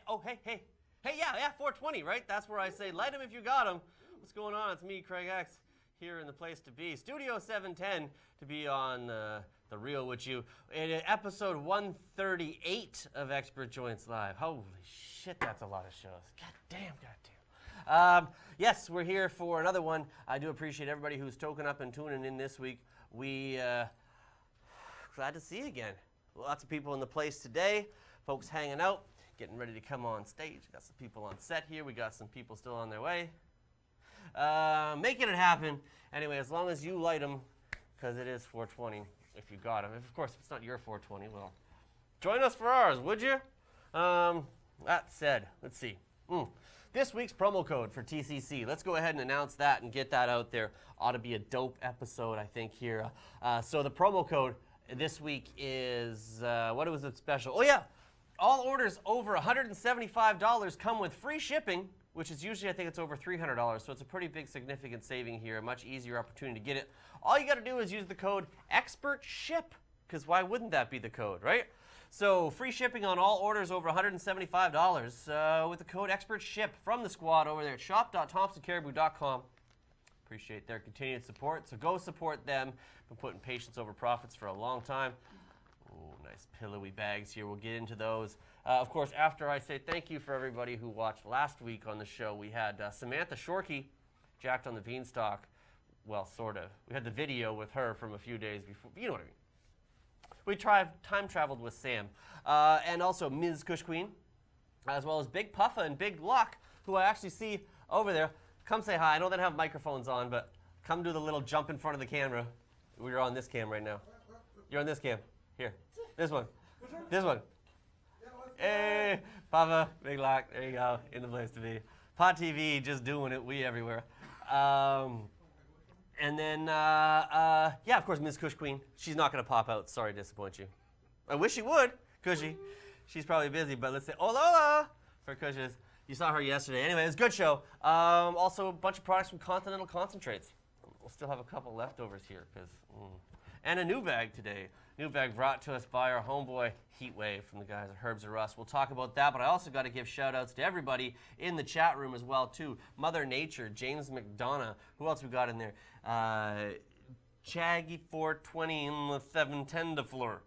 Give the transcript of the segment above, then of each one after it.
Hey, yeah, 420, right? That's where I say, light them if you got them. What's going on? It's me, Craig X, here in the place to be. Studio 710 to be on The Real with you. In episode 138 of Expert Joints Live. Holy shit, that's a lot of shows. Goddamn. Yes, we're here for another one. I do appreciate everybody who's token up and tuning in this week. We glad to see you again. Lots of people in the place today. Folks hanging out, getting ready to come on stage. Got some people on set here. We got some people still on their way. Making it happen. Anyway, as long as you light them, because it is 420, if you got them. Of course, if it's not your 420, well, join us for ours, would you? That said, let's see. This week's promo code for TCC. Let's go ahead and announce that and get that out there. Ought to be a dope episode, I think, here. So the promo code this week is, what was it special? Oh, yeah. All orders over $175 come with free shipping, which is usually, I think it's over $300. So it's a pretty big, significant saving here. A much easier opportunity to get it. All you got to do is use the code EXPERTSHIP, because why wouldn't that be the code, right? So free shipping on all orders over $175 with the code EXPERTSHIP from the squad over there at shop.thompsoncaribou.com. Appreciate their continued support, so go support them. Been putting patience over profits for a long time. Ooh, nice pillowy bags here. We'll get into those. Of course, after I say thank you for everybody who watched last week on the show, we had Samantha Shorkey, Jacked on the Beanstalk. Well, sort of. We had the video with her from a few days before. You know what I mean. We time traveled with Sam. And also Ms. Kush Queen, as well as Big Puffa and Big Luck, who I actually see over there. Come say hi. I know they don't have microphones on, but come do the little jump in front of the camera. We're on this cam right now. You're on this cam. Here. This one. This one. Hey, Puffa, Big Luck. There you go. In the place to be. Pod TV, just doing it. We everywhere. And then, yeah, of course, Ms. Kush Queen. She's not going to pop out. Sorry to disappoint you. I wish she would, Cushy. She's probably busy, but let's say hola for Cushes. You saw her yesterday. Anyway, it was a good show. Also, a bunch of products from Continental Concentrates. We'll still have a couple leftovers here. And a new bag today. New bag brought to us by our homeboy Heatwave from the guys at Herbs or Us. We'll talk about that, but I also got to give shout-outs to everybody in the chat room as well, too. Mother Nature, James McDonough. Who else we got in there? Chaggy420 in the 710 to floor.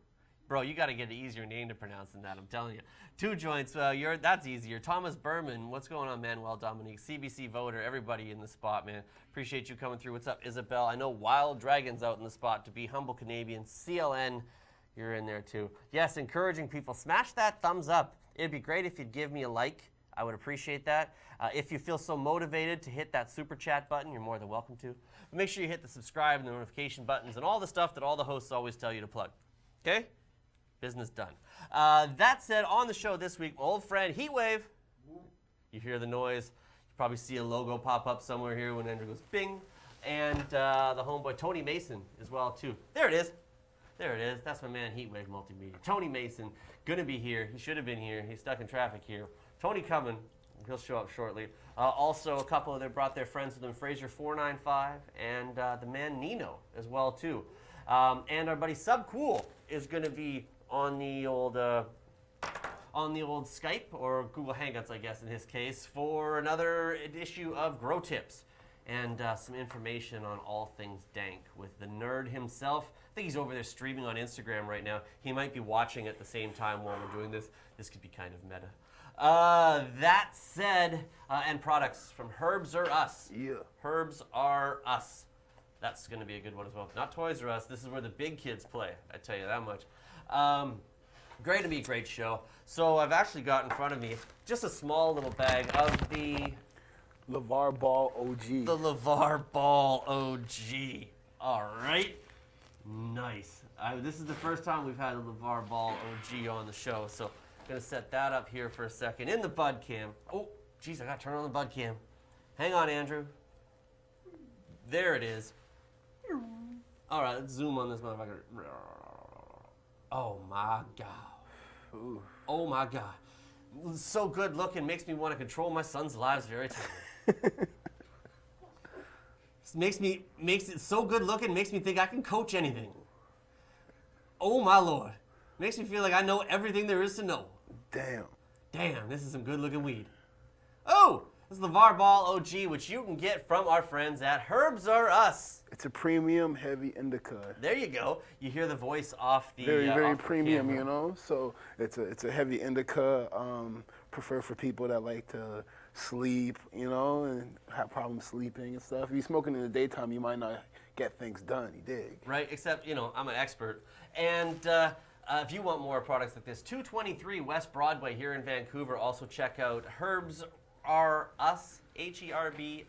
Bro, you got to get an easier name to pronounce than that, I'm telling you. Two joints, that's easier. Thomas Berman, what's going on, Manuel Dominique, CBC voter, everybody in the spot, man. Appreciate you coming through. What's up, Isabel? I know Wild Dragon's out in the spot to be humble Canadian. CLN, you're in there too. Yes, encouraging people. Smash that thumbs up. It'd be great if you'd give me a like. I would appreciate that. If you feel so motivated to hit that super chat button, you're more than welcome to. But make sure you hit the subscribe and the notification buttons and all the stuff that all the hosts always tell you to plug. Okay? Business done. That said, on the show this week, my old friend Heatwave. You hear the noise. You probably see a logo pop up somewhere here when Andrew goes bing. And the homeboy Tony Mason as well, too. There it is. There it is. That's my man Heatwave Multimedia. Tony Mason, gonna be here. He should have been here. He's stuck in traffic here. Tony coming. He'll show up shortly. Also, a couple of them brought their friends with them, Frazer495 and the man Nino as well, too. And our buddy Subcool is going to be on the old Skype or Google Hangouts, I guess, in his case, for another issue of Grow Tips and some information on all things dank with the nerd himself. I think he's over there streaming on Instagram right now. He might be watching at the same time while we're doing this. This could be kind of meta. That said, and products from Herbs or Us. Yeah. Herbs are Us. That's going to be a good one as well. Not Toys R Us. This is where the big kids play. I tell you that much. Great to be a great show. So I've actually got in front of me just a small little bag of the LeVar Ball OG. The LeVar Ball OG. All right. Nice. This is the first time we've had a LeVar Ball OG on the show. So I'm going to set that up here for a second in the bud cam. Oh, geez, I got to turn on the bud cam. Hang on, Andrew. There it is. All right, let's zoom on this motherfucker. Oh, my God. Ooh. Oh, my God. So good looking, makes me want to control my son's lives very tightly. Makes it so good looking, makes me think I can coach anything. Oh, my Lord. Makes me feel like I know everything there is to know. Damn. Damn, this is some good-looking weed. Oh, this is LeVar Ball OG, which you can get from our friends at Herbs Are Us. It's a premium heavy indica. There you go. You hear the voice off the Very, very off the premium, camera. you know. So it's a heavy indica. Preferred for people that like to sleep, you know, and have problems sleeping and stuff. If you're smoking in the daytime, you might not get things done. You dig? Right, except, you know, I'm an expert. And if you want more products like this, 223 West Broadway here in Vancouver. Also check out Herbs Are Us, HERBRUS,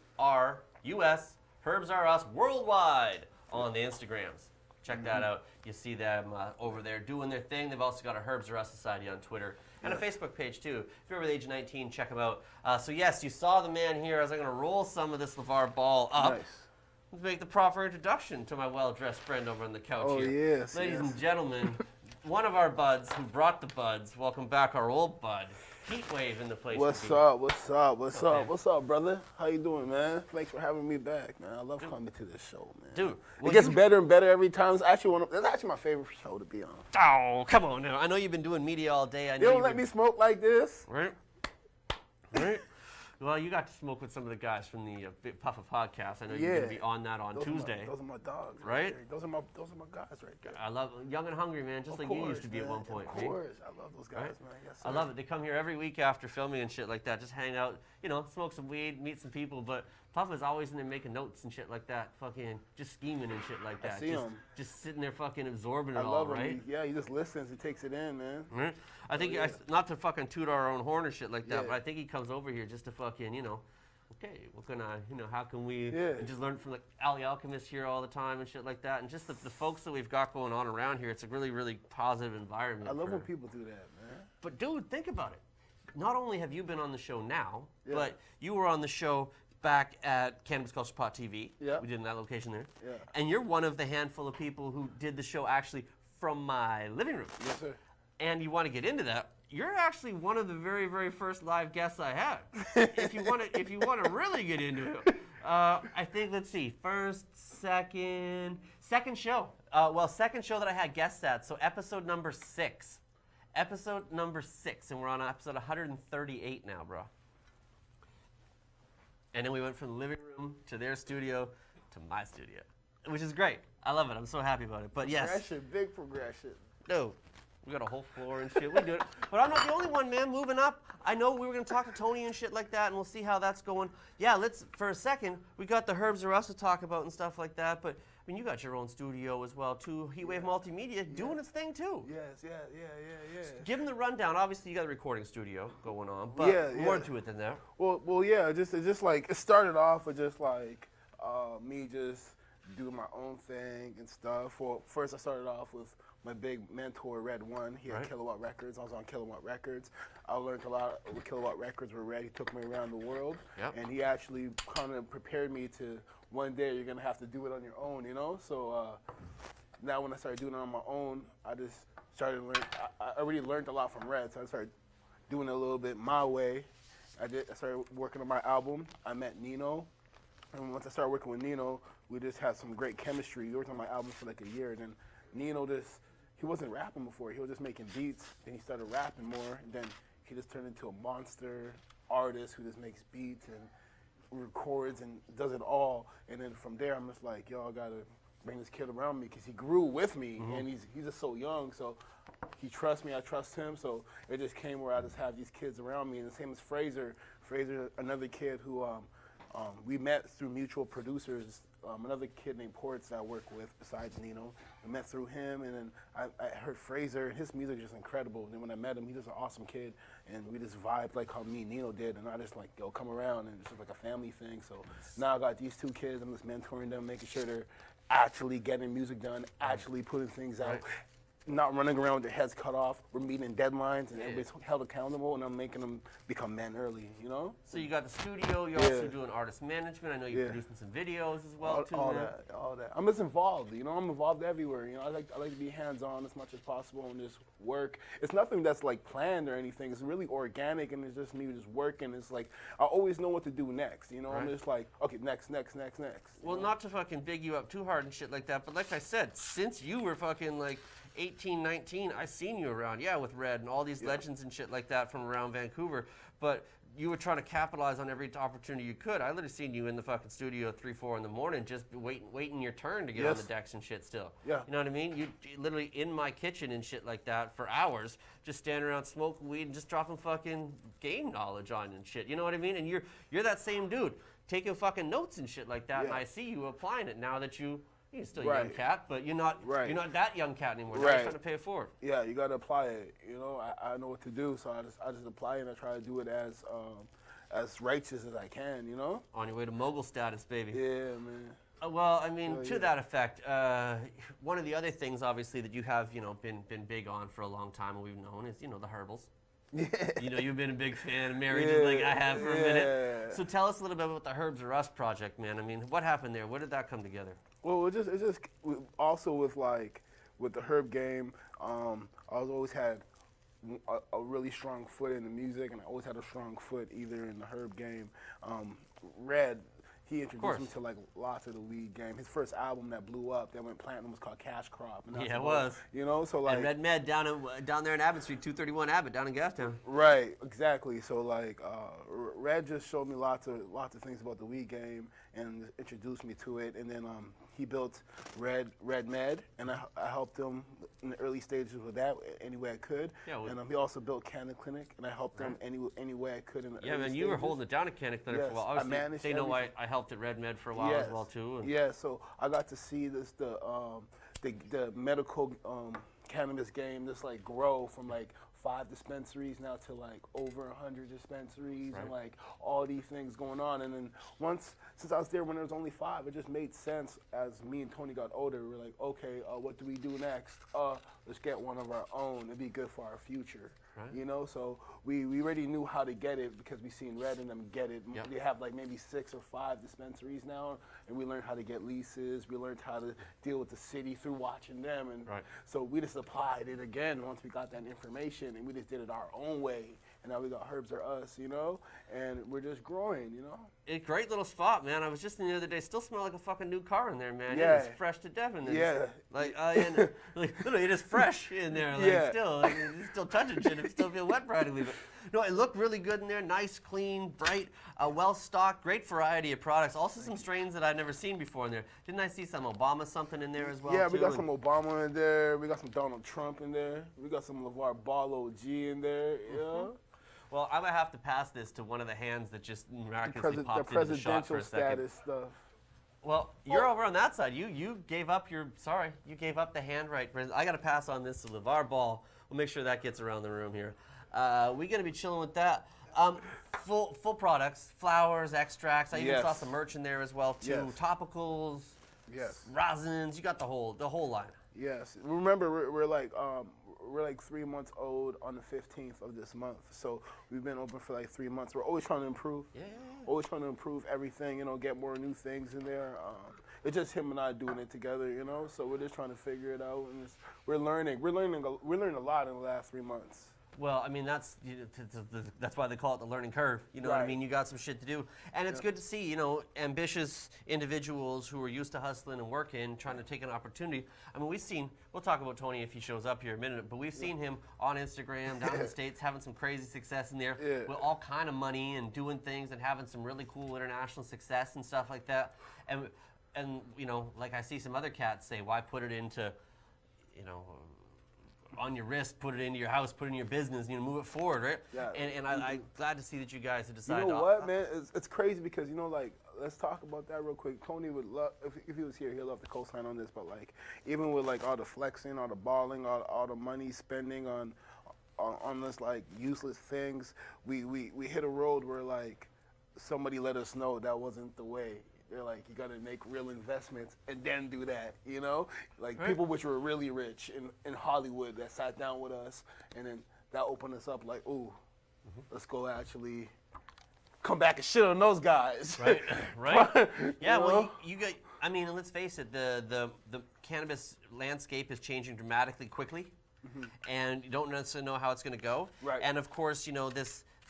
Herbs Are Us worldwide on the Instagrams. Check that out. You see them over there doing their thing. They've also got a Herbs Are Us Society on Twitter and a Facebook page too. If you're over the age of 19, check them out. So yes, you saw the man here. As I'm going to roll some of this LeVar Ball up. Nice. Let's make the proper introduction to my well-dressed friend over on the couch Oh, here. yes, Ladies yes. and gentlemen, one of our buds who brought the buds. Welcome back, our old bud. Heatwave in the place. What's to be. up? What's up? What's Okay. up? What's up, brother? How you doing, man? Thanks for having me back, man. I love coming to this show, man. Dude, well, it gets you- better and better every time. It's actually my favorite show to be on. Oh, come on now. I know you've been doing media all day. I know You don't you've let been- me smoke like this. Right? Right? Well, you got to smoke with some of the guys from the Big Puffa podcast. I know you're going to be on that on Tuesday. Those are my dogs, Right? there. Those are my guys right there. I love Young and Hungry, man, just Of like you used course, to be at man. one point. Of right? course, I love those guys, Right? man. Yes, I sir. love it. They come here every week after filming and shit like that. Just hang out, you know, smoke some weed, meet some people. But Puffa's always in there making notes and shit like that. Fucking just scheming and shit like that. see just, 'em. just sitting there fucking absorbing it I all, love right? him. He just listens. He takes it in, man. Right? I think, yeah. not to fucking toot our own horn or shit like that, Yeah. but I think he comes over here just to fucking, you know, okay, what can I, you know, how can we, Yeah. and just learn from like Ali Alchemist here all the time and shit like that. And just the folks that we've got going on around here, it's a really, really positive environment. I love for- when people do that, man. But dude, think about it. Not only have you been on the show now, Yeah. but you were on the show back at Cannabis Culture Pot TV. Yeah. We did in that location there. Yeah. And you're one of the handful of people who did the show actually from my living room. Yes, sir. And you want to get into that, you're actually one of the very, very first live guests I had. if you want to really get into it, I think, let's see, second show. Second show that I had guests at. So episode number 6. Episode number 6, and we're on episode 138 now, bro. And then we went from the living room to their studio to my studio, which is great. I love it. I'm so happy about it. But yes. Progression, big progression. No. We got a whole floor and shit. We do it. But I'm not the only one, man. Moving up. I know we were going to talk to Tony and shit like that, and we'll see how that's going. Yeah, for a second, we got the Herbs Are Us to talk about and stuff like that. But, I mean, you got your own studio as well, too. Heatwave Multimedia doing its thing, too. Yes, yeah. Give them the rundown. Obviously, you got a recording studio going on, but Yeah, more yeah. to it than that. Well, yeah. It's just like it started off with just like me just doing my own thing and stuff. Well, first I started off with my big mentor, Red One. He had Right. Kilowatt Records. I was on Kilowatt Records. I learned a lot with Kilowatt Records with Red. He took me around the world, Yep. and he actually kind of prepared me to one day you're gonna have to do it on your own, you know. So now when I started doing it on my own, I just started learning. I already learned a lot from Red, so I started doing it a little bit my way. I started working on my album. I met Nino, and once I started working with Nino, we just had some great chemistry. We worked on my album for like a year, and then Nino he wasn't rapping before. He was just making beats. Then he started rapping more, and then he just turned into a monster artist who just makes beats and records and does it all. And then from there, I'm just like, yo, I gotta bring this kid around me because he grew with me, and he's just so young. So he trusts me, I trust him. So it just came where I just have these kids around me. And the same as Frazer. Frazer, another kid who we met through mutual producers. Another kid named Ports that I work with besides Nino. I met through him, and then I heard Frazer, and his music is just incredible. And then when I met him, he's just an awesome kid, and we just vibed like how me and Nino did, and I just like, yo, come around, and it's just like a family thing. So now I got these two kids, I'm just mentoring them, making sure they're actually getting music done, actually putting things out. Right. Not running around with their heads cut off. We're meeting deadlines, and Yeah. everybody's held accountable, and I'm making them become men early, you know? So you got the studio. You're Yeah. also doing artist management. I know you're Yeah. producing some videos as well, too. all man. that. I'm just involved, you know. I'm involved everywhere. You know, I like to be hands-on as much as possible and just work. It's nothing that's like planned or anything. It's really organic, and it's just me just working. It's like I always know what to do next. You know, I'm Right. just like, okay, next. Well, not to fucking big you up too hard and shit like that, but like I said, since you were fucking like 18, 19, I seen you around, with Red and all these legends and shit like that from around Vancouver. But you were trying to capitalize on every opportunity you could. I literally seen you in the fucking studio at 3, 4 in the morning, just waiting your turn to get on the decks and shit still. Yeah. You know what I mean? You literally in my kitchen and shit like that for hours, just standing around smoking weed and just dropping fucking game knowledge on and shit. You know what I mean? And you're that same dude taking fucking notes and shit like that. And I see you applying it now that you're still a young cat, but you're not that young cat anymore. Now you're trying to pay it forward. Yeah, you got to apply it. You know, I know what to do, so I just apply it and I try to do it as righteous as I can. You know. On your way to mogul status, baby. Yeah, man. Well, I mean, to that effect, one of the other things, obviously, that you have, been big on for a long time, and we've known is, the herbals. Yeah. You've been a big fan of Mary, just like I have for a minute. So tell us a little bit about the Herbs Are Us project, man. I mean, what happened there? Where did that come together? Well, it's just also with the herb game. I always had a really strong foot in the music, and I always had a strong foot either in the herb game. Red, he introduced me to like lots of the weed game. His first album that blew up, that went platinum, was called Cash Crop. And it was. So like. And Red Med down there in Abbott Street, 231 Abbott, down in Gastown. Right, exactly. So like, Red just showed me lots of things about the weed game and introduced me to it. And then he built Red Med, and I helped him in the early stages with that any way I could. Yeah, and he also built Canna Clinic, and I helped him any way I could in the early stages. You were holding it down at Canna Clinic for a while. Obviously, they know I helped at Red Med for a while as well too. Yeah, so I got to see the medical cannabis game just like grow from like 5 dispensaries now to like over 100 dispensaries and like all these things going on. And then since I was there when there was only 5, it just made sense as me and Tony got older. We were like, okay, what do we do next? Let's get one of our own. It'd be good for our future. Right. So we already knew how to get it because we seen Red and them get it. Yep. They have like maybe 6 or 5 dispensaries now, and we learned how to get leases. We learned how to deal with the city through watching them, and so we just applied it again once we got that information, and we just did it our own way. And now we got Herbs Are Us, and we're just growing, A great little spot, man. I was just in the other day. Still smell like a fucking new car in there, man. Yeah. It's fresh to death in there. Yeah. Like literally, it is fresh in there. Like, still, you're still touching shit. It still feels wet practically. But no, it looked really good in there. Nice, clean, bright, well stocked. Great variety of products. Also some strains that I'd never seen before in there. Didn't I see some Obama something in there as well? Yeah, we got some Obama in there. We got some Donald Trump in there. We got some LeVar Ball OG in there. Well, I'm going to have to pass this to one of the hands that just miraculously popped into the shot for a second. The presidential status stuff. Well, you're over on that side. You gave up you gave up the hand right. I got to pass on this to LeVar Ball. We'll make sure that gets around the room here. We're going to be chilling with that. Full products, flowers, extracts. I even saw some merch in there as well too. Topicals, rosins. You got the whole line. Yes. Remember, we're like 3 months old on the 15th of this month. So we've been open for like 3 months. We're always trying to improve. Always trying to improve everything, get more new things in there. It's just him and I doing it together, So we're just trying to figure it out, and we're learning. We're learning a lot in the last 3 months. Well, I mean, that's why they call it the learning curve. You know what I mean? You got some shit to do. And it's good to see, ambitious individuals who are used to hustling and working, trying to take an opportunity. I mean, we'll talk about Tony if he shows up here in a minute, but we've seen him on Instagram, down in the States, having some crazy success in there with all kind of money and doing things and having some really cool international success and stuff like that. And like I see some other cats say, why put it into, on your wrist, put it into your house, put it in your business, move it forward, right? Yeah. And I'm glad to see that you guys have decided. You know what, man? It's crazy because let's talk about that real quick. Tony would love if he was here, he'd love to co-sign on this. But even with all the flexing, all the balling, all the money spending on this useless things, we hit a road where somebody let us know that wasn't the way. They're like, you got to make real investments and then do that, People which were really rich in Hollywood that sat down with us, and then that opened us up let's go actually come back and shit on those guys. Right. Yeah, well, you got, let's face it, the cannabis landscape is changing dramatically quickly, and you don't necessarily know how it's going to go. Right. And of course,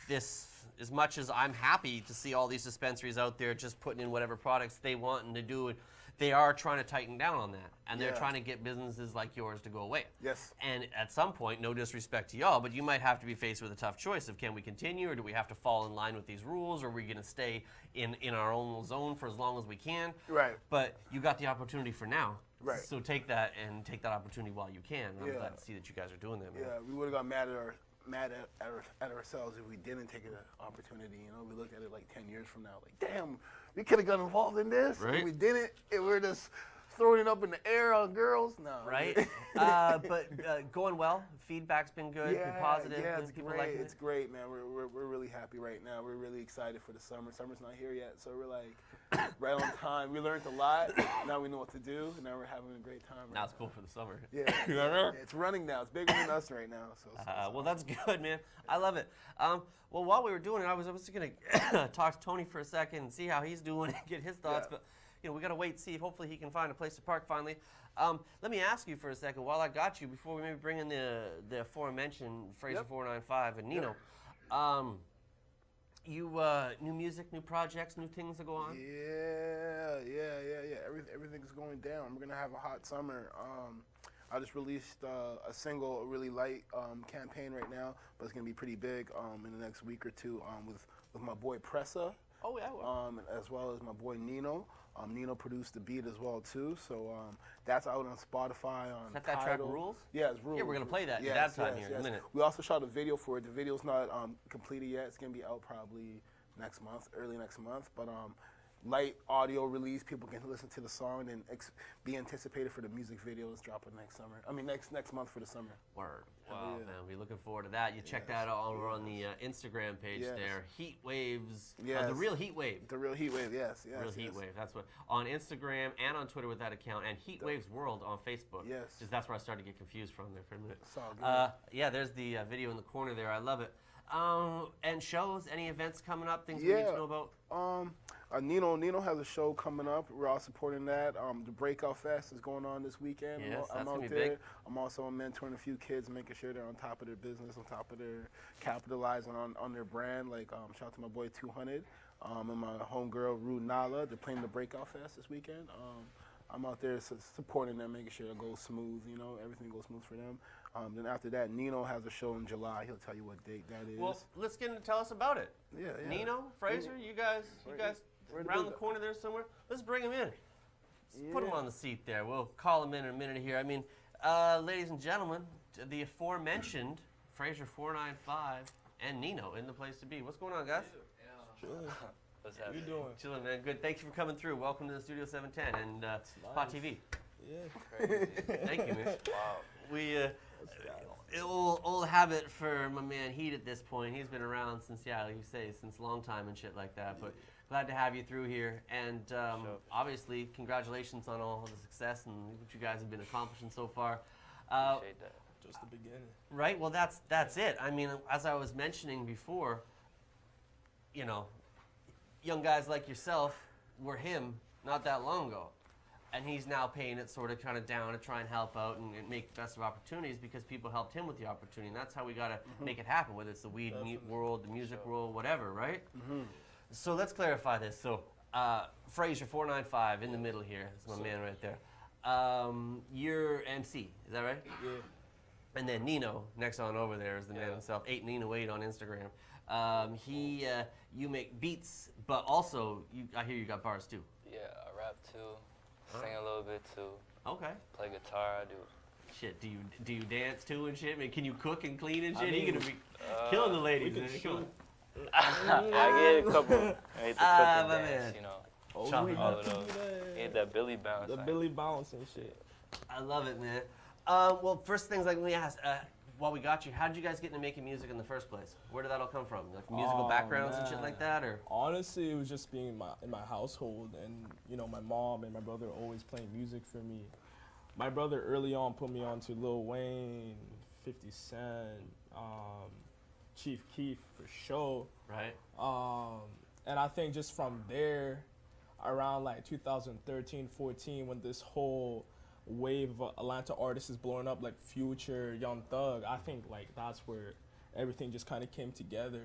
this as much as I'm happy to see all these dispensaries out there just putting in whatever products they want and to do they are trying to tighten down on that, and they're Yeah. trying to get businesses like yours to go away. Yes. And at some point, no disrespect to y'all, but you might have to be faced with a tough choice of, can we continue, or do we have to fall in line with these rules, or are we going to stay in our own zone for as long as we can? Right. But you got the opportunity for now. Right. So take that opportunity while you can. And I'm Yeah. glad to see that you guys are doing that, man. Yeah, we would have got mad at ourselves if we didn't take an opportunity. You know, we looked at it like 10 years from now, like, damn, we could have got involved in this. Right. And we didn't. And we're just throwing it up in the air on girls. No. Right? But going well. Feedback's been good, been positive. Yeah, and it's people great. liking It's it. great, man. We're really happy right now. We're really excited for the summer. Summer's not here yet, so we're like right on time. We learned a lot. Now we know what to do. And now we're having a great time. Now it's cool for the summer. Yeah. Yeah, it's running now. It's bigger than us right now. So. Well, that's good, man. I love it. Well, while we were doing it, I was just going to talk to Tony for a second and see how he's doing and get his thoughts. Yeah. But we got to wait and see if hopefully he can find a place to park finally. Let me ask you for a second, while I got you, before we maybe bring in the aforementioned Frazer495 and Nino. You new music, new projects, new things that go on? Yeah. Everything's going down. We're gonna have a hot summer. I just released a single, a really light campaign right now, but it's gonna be pretty big in the next week or two with my boy Pressa. Oh yeah. As well as my boy Nino. Nino produced the beat as well too, so that's out on Spotify. On Is that track Tidal. Rules? Yeah, it's Rules. Yeah, we're gonna play that in dab time here in a minute. We also shot a video for it. The video's not completed yet. It's gonna be out probably next month, early next month. But light audio release, people can listen to the song and be anticipated for the music videos dropping next summer. I mean next month for the summer. Word. Wow, Yeah. man, we're looking forward to that. You check that out over on the Instagram page there. Heatwaves. The real Heatwave. The real Heatwave, yes. Real Heatwave. That's what on Instagram and on Twitter with that account, and Heatwaves World on Facebook. Yes. Just that's where I started to get confused from there for a minute. It's all good. Yeah, there's the video in the corner there. I love it. And shows, any events coming up, things we need to know about? Nino has a show coming up. We're all supporting that. The Breakout Fest is going on this weekend. Yes, I'm that's out gonna be there. big. I'm also mentoring a few kids, making sure they're on top of their business, on top of their capitalizing on their brand. Like shout out to my boy 200 and my homegirl Rue Nala. They're playing the Breakout Fest this weekend. I'm out there supporting them, making sure it goes smooth. Everything goes smooth for them. Then after that, Nino has a show in July. He'll tell you what date that is. Well, let's get into tell us about it. Yeah. Nino, Frazer, you guys around the corner there somewhere. Let's bring him in. Let's put him on the seat there. We'll call him in a minute here. I mean, ladies and gentlemen, the aforementioned Frazer495 and Nino in the place to be. What's going on, guys? What's How you happening? doing? Chilling, man. Good. Thank you for coming through. Welcome to the Studio 710 and Pot TV. Yeah. Crazy. Thank you, man. Wow. We old habit for my man Heat at this point. He's been around since like you say, since a long time and shit like that. But glad to have you through here. And obviously, congratulations on all the success and what you guys have been accomplishing so far. Appreciate that. Just the beginning. Right. Well, that's it. I mean, as I was mentioning before, young guys like yourself were him not that long ago. And he's now paying it sort of kind of down to try and help out and make the best of opportunities because people helped him with the opportunity. And that's how we got to make it happen, whether it's the weed world, the music world, whatever, right? So let's clarify this. So Frazer495 in the middle here. That's my man right there. You're MC, is that right? Yeah. And then Nino, next on over there, is the man himself. 8Nino8 on Instagram. You make beats, but also I hear you got bars too. Yeah, I rap too, sing a little bit too, Okay. play guitar. I do. Shit, do you dance too and shit? I mean, can you cook and clean and shit? I mean, You're gonna be killing the ladies, we man. could Come on. I get a couple. I hate the Ah, cooking my dance, man. you know. Oh, Chop we it All got of to those. do that. Hate that Billy bounce. The like, Billy bounce and shit. I love it, man. Well, first things like let me ask. While we got you, how did you guys get into making music in the first place? Where did that all come from? Like musical Oh, backgrounds and shit man. like that, or? Honestly, it was just being in my household, and my mom and my brother always playing music for me. My brother early on put me on to Lil Wayne, 50 Cent, Chief Keef for sure. Right. And I think just from there, around like 2013, 14, when this whole wave of Atlanta artists is blowing up, like Future, Young Thug, I think like that's where everything just kind of came together.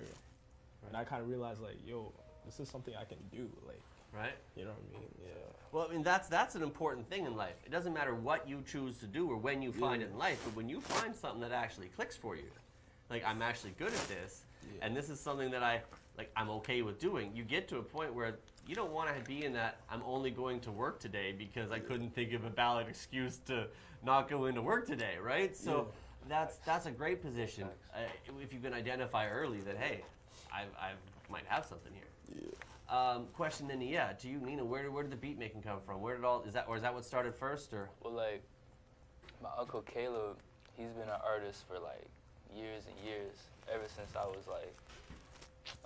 And I kind of realized like, yo, this is something I can do. Like, Right? You know what I mean? Yeah. Well, I mean, that's an important thing in life. It doesn't matter what you choose to do or when you find it in life, but when you find something that actually clicks for you, like I'm actually good at this, and this is something that I'm okay with doing, you get to a point where you don't want to be in that I'm only going to work today because I couldn't think of a valid excuse to not go into work today, right? So that's a great position if you can identify early that, hey, I might have something here. Yeah. Question then, to you, Nino, where did the beat making come from? Where did is that what started first, or? Well, like, my Uncle Caleb, he's been an artist for, like, years and years. Ever since I was, like,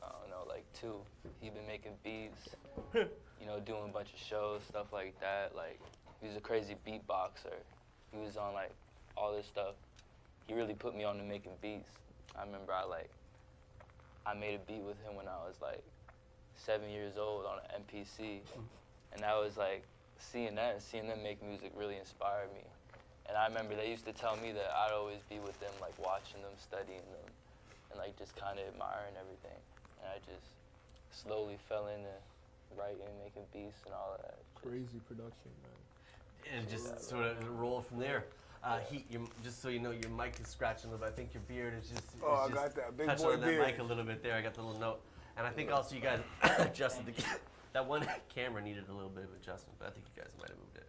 I don't know, like 2. He's been making beats, you know, doing a bunch of shows, stuff like that. Like, he was a crazy beatboxer. He was on, like, all this stuff. He really put me on to making beats. I remember I made a beat with him when I was, like, 7 years old on an MPC, and I was like, seeing them make music really inspired me. And I remember they used to tell me that I'd always be with them, like watching them, studying them, and like just kind of admiring everything. And I just slowly fell into writing, making beats and all of that. Crazy production, man. And just sort of roll from there. Just so you know, your mic is scratching a little bit. I think your beard is just. I got that big touching boy on that beard. mic a little bit there. I got the little note. And I think also you guys adjusted that one camera needed a little bit of adjustment, but I think you guys might have moved it.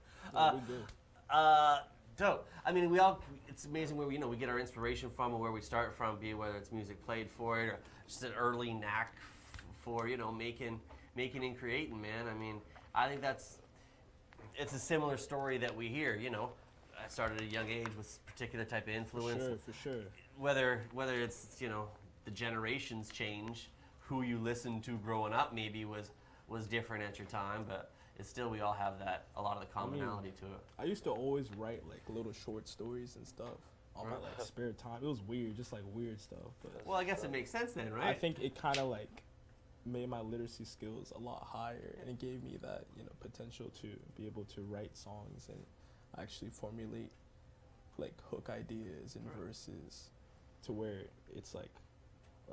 We did. Dope. I mean, it's amazing where we get our inspiration from or where we start from, be it whether it's music played for it or just an early knack for, making and creating, man. I mean, I think it's a similar story that we hear, I started at a young age with a particular type of influence. For sure. Whether it's, the generations change, who you listened to growing up maybe was different at your time, but it's still, we all have a lot of the commonality to it. I used to always write like little short stories and stuff on my like spare time. It was weird, just like weird stuff. But Well, I guess it makes sense then, right? I think it kind of like made my literacy skills a lot higher, and it gave me that potential to be able to write songs and actually formulate like hook ideas and verses to where it's like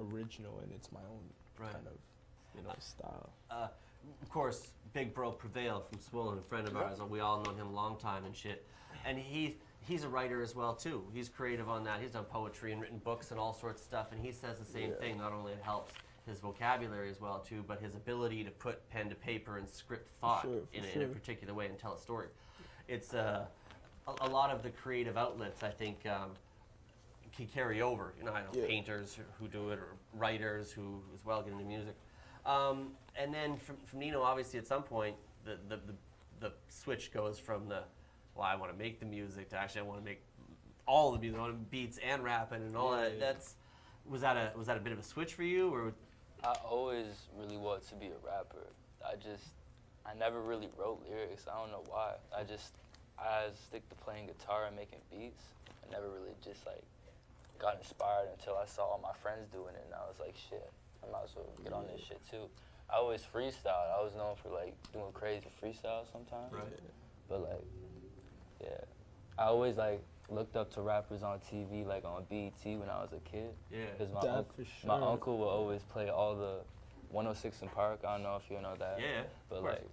original and it's my own kind of style. Of course, Big Bro Prevail from Swollen, a friend of ours, we all known him a long time and shit. And he's a writer as well too. He's creative on that. He's done poetry and written books and all sorts of stuff. And he says the same thing. Not only it helps his vocabulary as well too, but his ability to put pen to paper and script thought in a particular way and tell a story. It's a lot of the creative outlets, I think, can carry over. I know painters who do it, or writers who as well get into music. And then from Nino, obviously at some point the switch goes from I want to make the music to actually I want to make all the music, I want beats and rapping and all that. Was that a bit of a switch for you, or? I always really wanted to be a rapper. I never really wrote lyrics. I don't know why. I stick to playing guitar and making beats. I never really just like got inspired until I saw all my friends doing it, and I was like, shit, I might as well get on this shit too. I always freestyled. I was known for like doing crazy freestyles sometimes. Right. But like, yeah, I always like looked up to rappers on TV, like on BET when I was a kid. Yeah. Because my my uncle would always play all the 106 in Park. I don't know if you know that. Yeah. But like,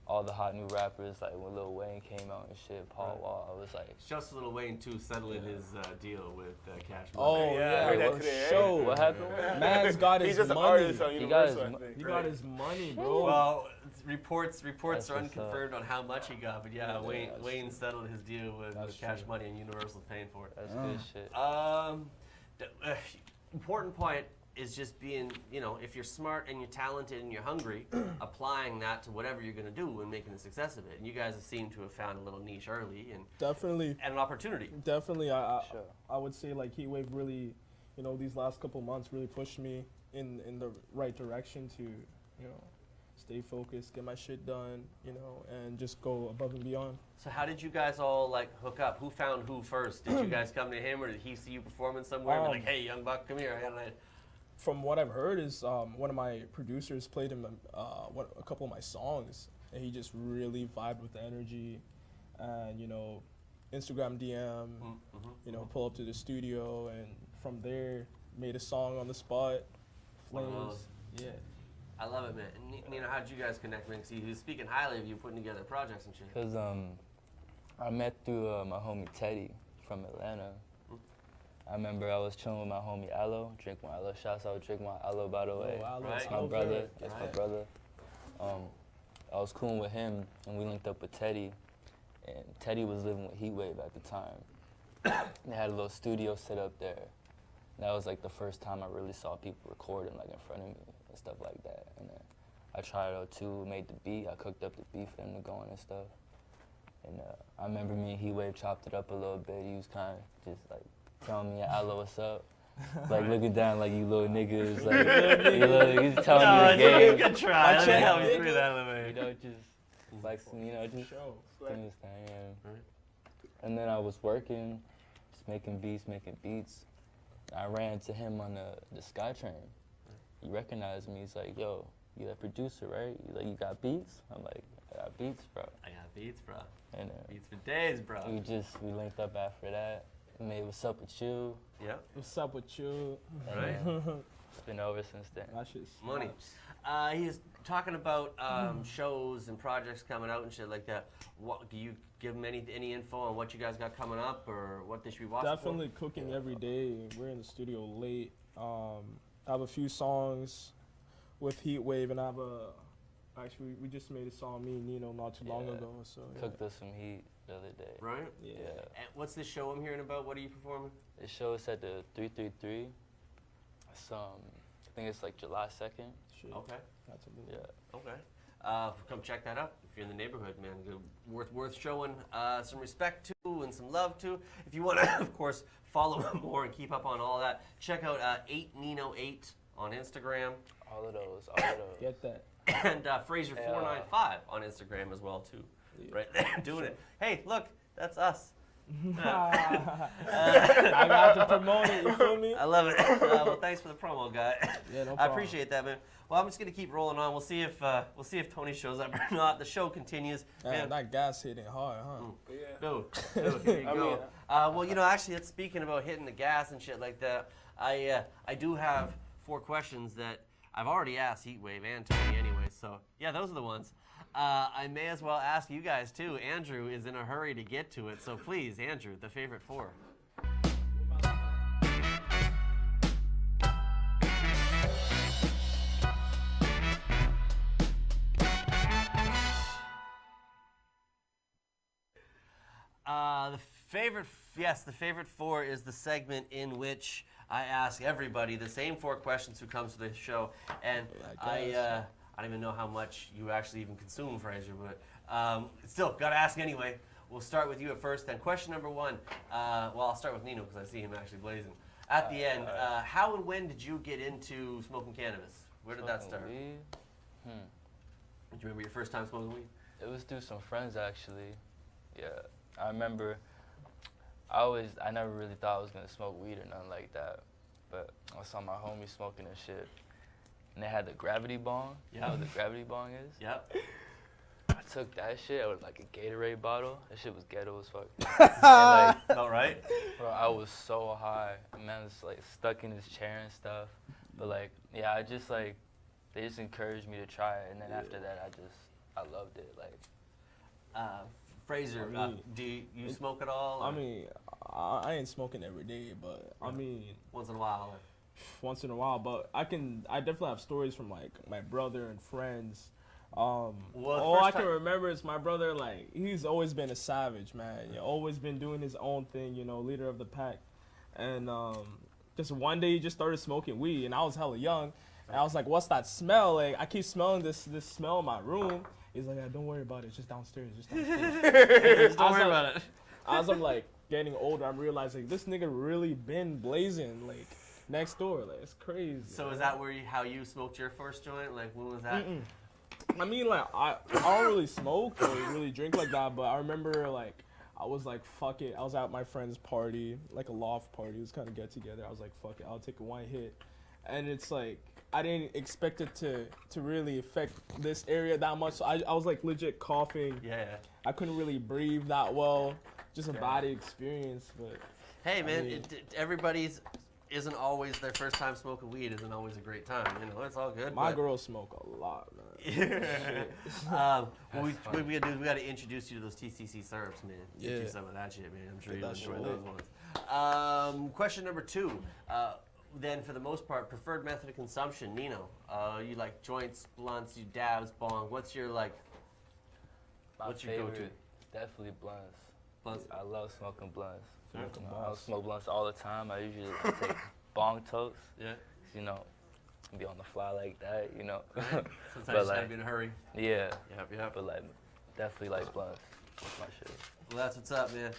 all the hot new rappers, like when Lil Wayne came out and shit, Paul Wall, I was like... Just Lil Wayne, too, settling his deal with Cash Money. Oh, yeah. Heard that today, Show. What happened? Man's got his He's just an money. artist on He got Universal, his I think. He got his money, bro. Well, reports That's are what's unconfirmed on how much he got, but Yeah, Wayne settled his deal with Cash true. Money, and Universal's paying for it. That's good shit. Important point is just being, if you're smart and you're talented and you're hungry, applying that to whatever you're going to do and making a success of it. And you guys seem to have found a little niche early and Definitely. an opportunity. Definitely. I Sure. would say like Heatwave really, these last couple months really pushed me in the right direction to, stay focused, get my shit done, and just go above and beyond. So how did you guys all hook up? Who found who first? Did you guys come to him, or did he see you performing somewhere and be like, "Hey, young buck, come here"? I got an idea. From what I've heard is one of my producers played him a couple of my songs, and he just really vibed with the energy, and Instagram DM, pull up to the studio, and from there made a song on the spot. Flames, yeah. I love it, man. And Nino, how'd you guys connect, man? 'Cause he was speaking highly of you putting together projects and shit. Cause I met through my homie Teddy from Atlanta. I remember I was chilling with my homie Allo, Drink My Allo. Shouts out Drink My Allo, by the way. Allo, Right. That's my brother. That's my brother. I was cool with him, and we linked up with Teddy. And Teddy was living with Heatwave at the time. They had a little studio set up there. And that was like the first time I really saw people recording like in front of me and stuff like that. And then I tried out too, made the beat. I cooked up the beat for them to go on and stuff. And I remember me and Heatwave chopped it up a little bit. He was kind of just like telling me, "Allo, what's up?" Like looking down like you little niggas, like he's telling me the game. Good try. Let me help you nigga. through that, You know, just like just Show. doing his thing. Yeah. And then I was working, just making beats. I ran into him on the SkyTrain. He recognized me. He's like, "Yo, you that producer, right? He's like, you got beats?" I'm like, "I got beats, bro." I got beats, bro. And Beats for days, bro. we linked up after that. Made What's Up With You. Yep. What's up with you? Right. It's been over since then. That shit's Money. He's talking about shows and projects coming out and shit like that. What do you give him any info on what you guys got coming up or what they should be watching Definitely cooking every day. We're in the studio late. I have a few songs with Heatwave, and actually we just made a song, me and Nino, not too long ago. So Cooked us some heat the other day. for? Right. yeah. And what's this show I'm hearing about? What are you performing? This show is at the 333. It's I think it's like July 2nd. Shit. Okay. That's a Yeah. Okay. Come check that out if you're in the neighborhood, man. Worth showing some respect to and some love to. If you want to, of course, follow him more and keep up on all that, check out 8Nino8 on Instagram All of those. Get that. and Frazer495 on Instagram as well too. Yeah. Right there, doing it. Hey, look, that's us. I got to promote it, you feel me? I love it. Well, thanks for the promo, guy. Yeah, no I problem. appreciate that, man. Well, I'm just gonna keep rolling on. We'll see if Tony shows up or not. The show continues. Man, that gas hitting hard, huh? Yeah. Dude, here you I go. mean- Well, you know, actually, it's speaking about hitting the gas and shit like that. I do have 4 questions that I've already asked Heatwave and Tony anyway. So yeah, those are the ones. I may as well ask you guys too. Andrew is in a hurry to get to it, so please, Andrew, the favorite 4. The favorite 4 is the segment in which I ask everybody the same 4 questions who comes to the show, and I don't even know how much you actually even consume, Frazer, but still, gotta ask anyway. We'll start with you at first. Then question number 1. Well, I'll start with Nino because I see him actually blazing. At the end, how and when did you get into smoking cannabis? Where did that start? Weed? Do you remember your first time smoking weed? It was through some friends actually. Yeah, I remember. I never really thought I was gonna smoke weed or nothing like that, but I saw my homies smoking and shit, and they had the gravity bong. You know what the gravity bong is? Yep. I took that shit. I was like a Gatorade bottle. That shit was ghetto as fuck. And like, All right. bro, I was so high. Man was like stuck in his chair and stuff. But like, yeah, they just encouraged me to try it, and then after that, I loved it. Like, Frazer, do you smoke at all? I or mean, I ain't smoking every day, but I mean, once in a while. once in a while. But I definitely have stories from like my brother and friends. All I can remember is my brother, like, he's always been a savage, man. He's always been doing his own thing, you know, leader of the pack. And just one day he just started smoking weed, and I was hella young. And I was like, what's that smell? Like, I keep smelling this smell in my room. He's like, yeah, don't worry about it. It's just downstairs. Don't worry about it. As I'm like getting older, I'm realizing this nigga really been blazing like next door. Like, it's crazy. So is that how you smoked your first joint? Like, when was that? I mean, like, I don't really smoke or really drink like that, but I remember, like, I was like, fuck it. I was at my friend's party, like a loft party. It was kind of get together. I was like, fuck it. I'll take one hit. And it's like, I didn't expect it to really affect this area that much. So I was like legit coughing. Yeah. I couldn't really breathe that well. Just a bad experience, but Hey, man, mean- isn't always their first time smoking weed. Isn't always a great time. You know, it's all good. My but- girls smoke a lot, man. What we gotta do is we gotta introduce you to those TCC syrups, man. Get you Yeah. some of that shit, man. I'm sure Get you'll that enjoy shit those lit. ones. Question number 2. Then, for the most part, preferred method of consumption. Nino, you like joints, blunts, you dabs, bong. What's your like? My What's your favorite, go-to? definitely blunts. Blunts. I love smoking blunts. Smoking You know, I blunts. smoke blunts all the time. I usually take bong totes. Yeah. You know, be on the fly like that. You know. Sometimes But, you just like, gotta be in a hurry. yeah. Yep. But like, definitely like blunts. That's my shit. Well, that's what's up, man.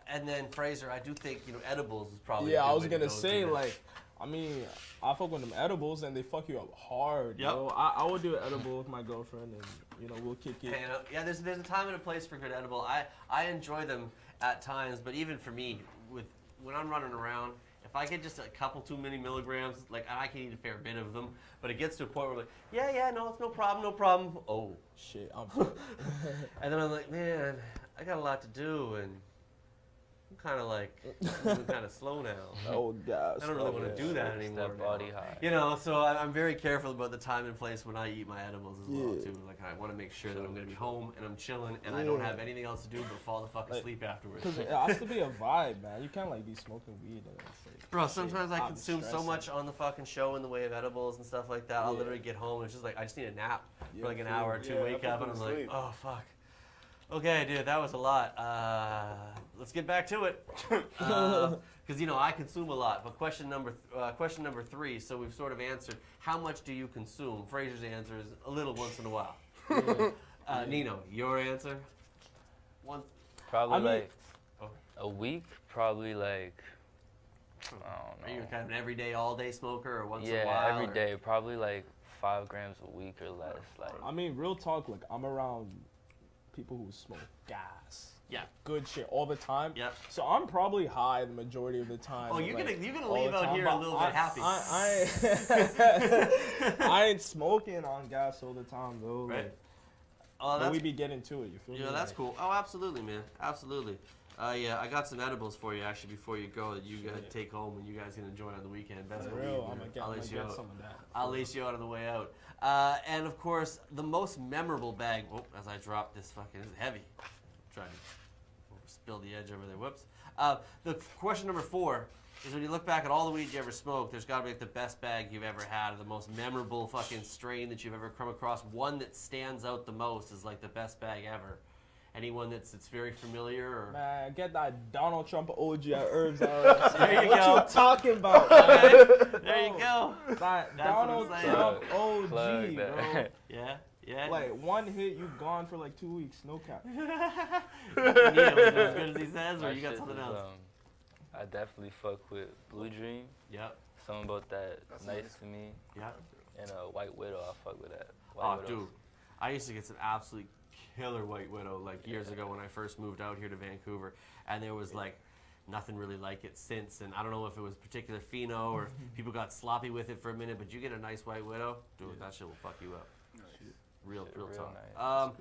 And then Frazer, I do think edibles is probably. Yeah, a good I was way to gonna go say too, man. like, I mean, I fuck with them edibles and they fuck you up hard. Yep. Yo. I would do an edible with my girlfriend and we'll kick it. Hanging out. Yeah, there's a time and a place for good edible. I enjoy them at times, but even for me, when I'm running around, if I get just a couple too many milligrams, like I can eat a fair bit of them, but it gets to a point where I'm like, yeah, no, it's no problem. Oh, Shit, I'm. and then I'm like, man, I got a lot to do, and I'm kind of like, moving kind of slow now. Oh gosh. I don't really want to do that anymore. That now. body high. You know, so I'm very careful about the time and place when I eat my edibles as well, Yeah. too. Like, I want to make sure that I'm going to be home and I'm chilling and I don't Yeah. have anything else to do but fall the fuck Like, asleep afterwards. Because it has to be a vibe, man. You can't like be smoking weed and it's like. Bro, shit, sometimes I I'm consume so stressing. much on the fucking show in the way of edibles and stuff like that. I'll Yeah. literally get home and it's just like, I just need a nap Yeah, for like an for hour or real. two, Yeah, wake I up and I'm fucking like, sleep. oh, fuck. Okay, dude, that was a lot. Let's get back to it. Because, I consume a lot. But question number 3, so we've sort of answered, how much do you consume? Frazier's answer is a little once in a while. Nino, your answer? Once. Probably I mean- like Oh. a week. Probably like I Are don't you know. kind of an everyday, all-day smoker or once in a Yeah, while? every or- day. Probably like 5 grams a week or less. Like I mean, real talk. Like I'm around people who smoke gas. Yeah. Good shit all the time. Yep. So I'm probably high the majority of the time. Oh, you're like, gonna all leave the out time, here but a little bit happy. I ain't smoking on gas all the time though. Right. Like, Oh, but that's we be getting to it. You feel me? Yeah, that's Like, cool. Oh, absolutely, man. Absolutely. Yeah, I got some edibles for you actually before you go that you gotta Shit. take home and you guys can enjoy on the weekend. Best For believe, real, man. I'm gonna I'll lace you get out. some of that. I'll lace you out on the way out. And of course, the most memorable bag. Oh, as I drop this fucking, it's heavy. Trying to spill the edge over there. Whoops. The question number 4 is when you look back at all the weed you ever smoked, there's got to be like the best bag you've ever had, or the most memorable fucking strain that you've ever come across. One that stands out the most is like the best bag ever. Anyone that's very familiar or. Man, get that Donald Trump OG at Herbs out. There you what go. you talking about, man? Okay, there you go. That That's what Donald I'm saying. Trump OG, Plug bro. that. Yeah. Like one hit, you gone for like 2 weeks, no cap. Neo, is that as good as he says, or my you got shit something is, else? I definitely fuck with Blue Dream. Yep. Something about that That's nice nice. to me. Yep. And White Widow, I fuck with that. Oh, White Widow. dude, I used to get some absolute killer White Widow like years ago when I first moved out here to Vancouver, and there was like nothing really like it since. And I don't know if it was particular pheno or people got sloppy with it for a minute, but you get a nice White Widow, dude, that shit will fuck you up. Real Shit, real real talk. nice.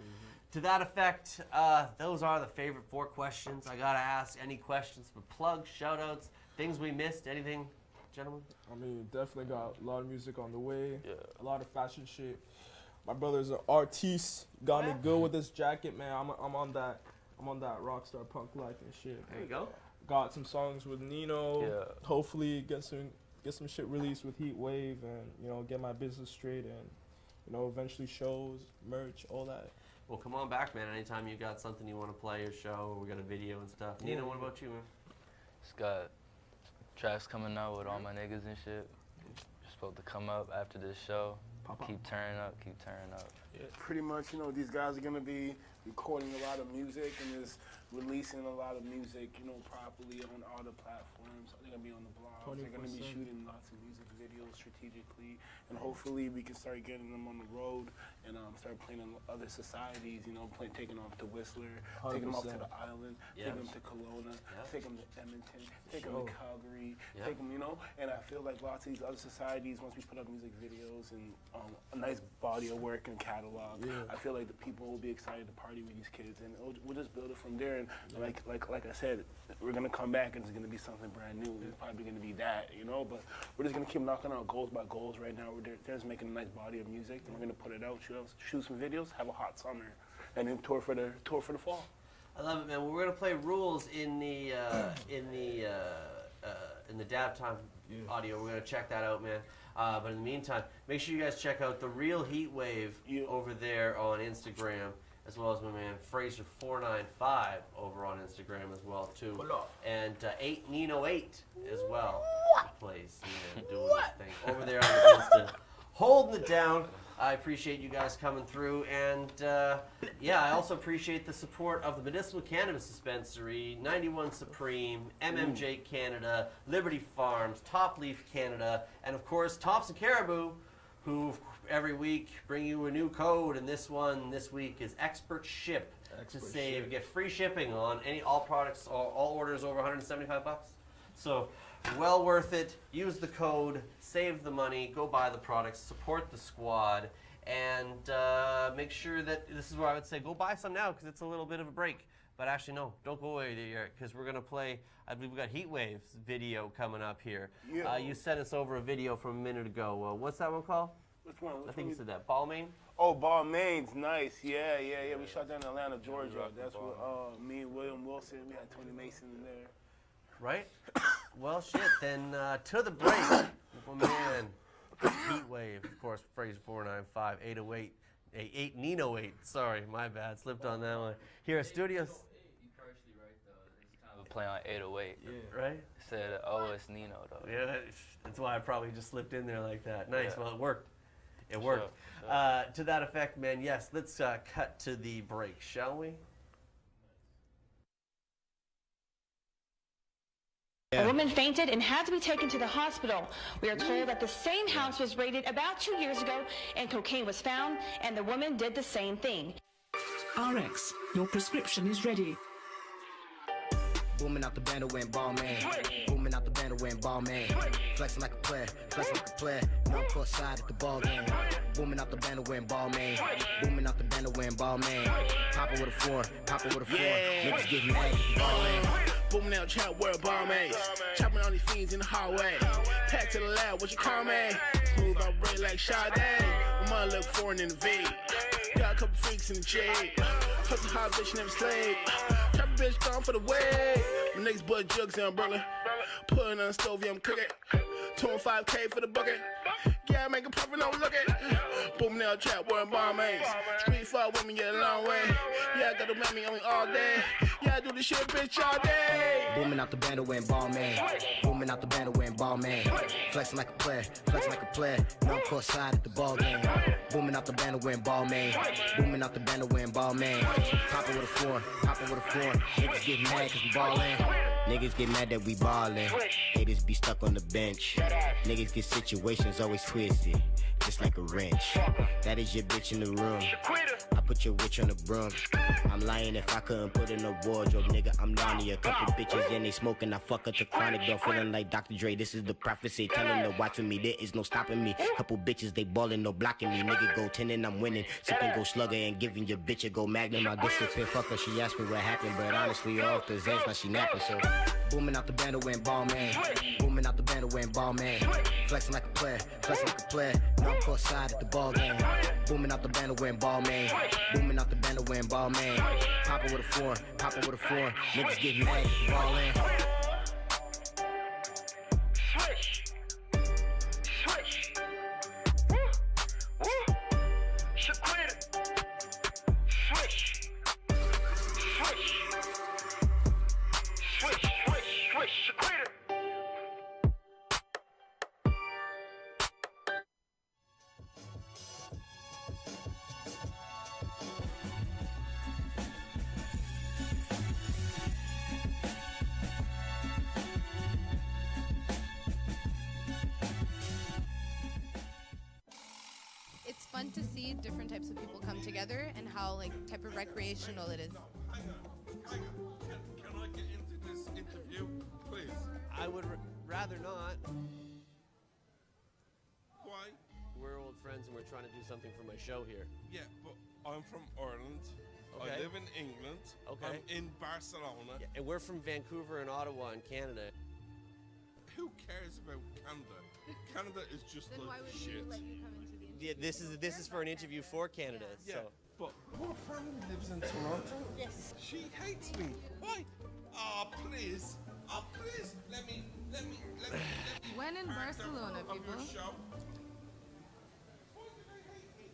To that effect, those are the favorite 4 questions. I gotta ask any questions for plugs, shout outs, things we missed, anything, gentlemen? I mean, definitely got a lot of music on the way. Yeah. A lot of fashion shit. My brother's an artiste. Got me Yeah. good with this jacket, man. I'm on that rockstar punk life and shit. There you go. Got some songs with Nino. Yeah. Hopefully get some shit released with Heatwave and get my business straight and eventually shows, merch, all that. Well, come on back, man. Anytime you got something you want to play or show, or we got a video and stuff. Yeah. Nino, what about you, man? Just got tracks coming out with all my niggas and shit. Supposed to come up after this show. Pop up. Keep turning up. Pretty much, these guys are gonna be recording a lot of music and just releasing a lot of music, properly on all the platforms. They're gonna be on the blogs. They're gonna be 24/7. shooting lots of music videos strategically, and hopefully we can start getting them on the road and start playing in other societies. Taking them off to Whistler, taking them off to 100%. the island, Yeah. taking them to Kelowna, Yeah. taking them to Edmonton, taking Sure. them to Calgary, Yeah. take them, and I feel like lots of these other societies, once we put up music videos and a nice body of work and catalog. I feel like the people will be excited to party with these kids, and we'll just build it from there. And like I said, we're gonna come back and it's gonna be something brand new. It's probably gonna be that, you know. But we're just gonna keep knocking out goals by goals right now. They're just making a nice body of music, and we're gonna put it out, shoot some videos, have a hot summer, and then tour for the fall. I love it, man. Well, we're gonna play Rules in the Dab Time audio. We're gonna check that out, man. But in the meantime, make sure you guys check out the Real Heatwave over there on Instagram, as well as my man Frazer495 over on Instagram as well too, and Nino 8 as well. Plays, doing this thing over there on Insta, holding it down. I appreciate you guys coming through, and I also appreciate the support of the Medicinal Cannabis Dispensary, 91 Supreme, MMJ Canada, Liberty Farms, Top Leaf Canada, and of course Thompson Caribou, who every week bring you a new code, and this week is Expert Ship get free shipping on all products, all orders over $175. So well worth it. Use the code, save the money, go buy the products, support the squad, and make sure that, this is where I would say, go buy some now because it's a little bit of a break. But actually, no, don't go away yet because we're going to play, I believe we got Heatwave's video coming up here. You sent us over a video from a minute ago. What's that one called? Which one? I think you said that. Balmain? Oh, Balmain's nice. Yeah. We shot down in Atlanta, Georgia. That's what me and William Wilson, we had Tony Mason in there. Right? Well, shit, then to the break. Oh, man. Heatwave, of course, Frazer495, 808, Nino 8. Sorry, my bad. Slipped on that one. Here at Studios. You're partially right, though. It's kind of a play on 808. Yeah. Right? Said, oh, it's Nino, though. Yeah, that's why I probably just slipped in there like that. Nice. Yeah. Well, it worked. It worked. Sure. To that effect, man, yes, let's cut to the break, shall we? A woman fainted and had to be taken to the hospital. We are told that the same house was raided about 2 years ago and cocaine was found, and the woman did the same thing. RX, your prescription is ready. Booming out the band went Balmain. Booming out the band went Balmain. Flexing like a player, no court side at the ball game. Booming out the band went Balmain. Booming out the band went Balmain. Papa with a four, niggas getting mad, ballin'. Booming out trap world Balmain. Chopping on these fiends in the hallway. Pack to the lab, what you call me? Smooth on break like Sade. My mother look foreign in the V. Got a couple freaks in the jade. Hook the hot bitch, never slave. Trap a bitch gone for the way. My niggas bud jugs in umbrella. Putting on the stove, yeah, I'm cooking. 2.5K for the bucket. Yeah, make a profit, no look at. Booming out trap world Balmain. Street fight with me, yeah, a long way. Yeah, I got the mammy on me all day. Yeah, I do this shit, bitch, all day. Booming out the band went Balmain. Booming out the band went Balmain. Flexing like a player, no court side at the ball game. Booming out the band went Balmain. Booming out the band went Balmain. Papa with a four, niggas get mad cause we ballin'. Niggas get mad that we ballin'. Haters be stuck on the bench. Niggas get situations always twisted, just like a wrench. That is your bitch in the room. I put your witch on the broom. I'm lying if I couldn't put in a wardrobe, nigga. I'm Donnie. A couple bitches and they smoking. I fuck up to chronic, though. Feeling like Dr. Dre. This is the prophecy. Tell them to watch with me. There is no stopping me. Couple bitches they ballin', no blocking me. Nigga go 10 and I'm winning. Sipping go slugger and giving your bitch a go magnum. I disappear. Fuck her. She asked me what happened, but honestly off the Zens, now she napping. So booming out the band went Balmain. Booming out the band went Balmain. Flexing like a player, no court side at the ball game. Booming out the band went Balmain. Booming out the band went Balmain. Papa with a four, niggas get mad, ballin'. It's fun to see different types of people come together and how type of recreational it is. Can I get into this interview, please? I would rather not. Why? We're old friends and we're trying to do something for my show here. Yeah, but I'm from Ireland. Okay. I live in England. Okay. I'm in Barcelona. Yeah, and we're from Vancouver and Ottawa in Canada. Who cares about Canada? Canada is just Then why like would shit. we let you come into the interview? Yeah, this is for an interview for Canada. Yeah, So but my family lives in Toronto. Yes. She hates me. Why? Oh, please. Oh, please. Let me. When in part of Barcelona, your people? show. Why do they hate me?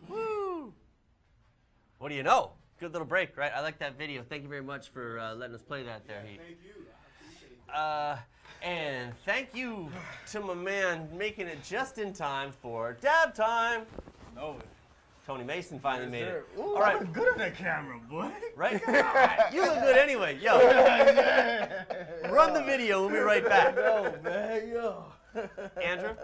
woo! What do you know? Good little break, right? I like that video. Thank you very much for letting us play that there, Heat. Thank you. And thank you to my man making it just in time for dab time. No. Tony Mason finally made it. Ooh, All right, I look good on that camera, boy. right? You look good anyway. Yo, run the video. We'll be right back. Yo, man, yo. Andrew?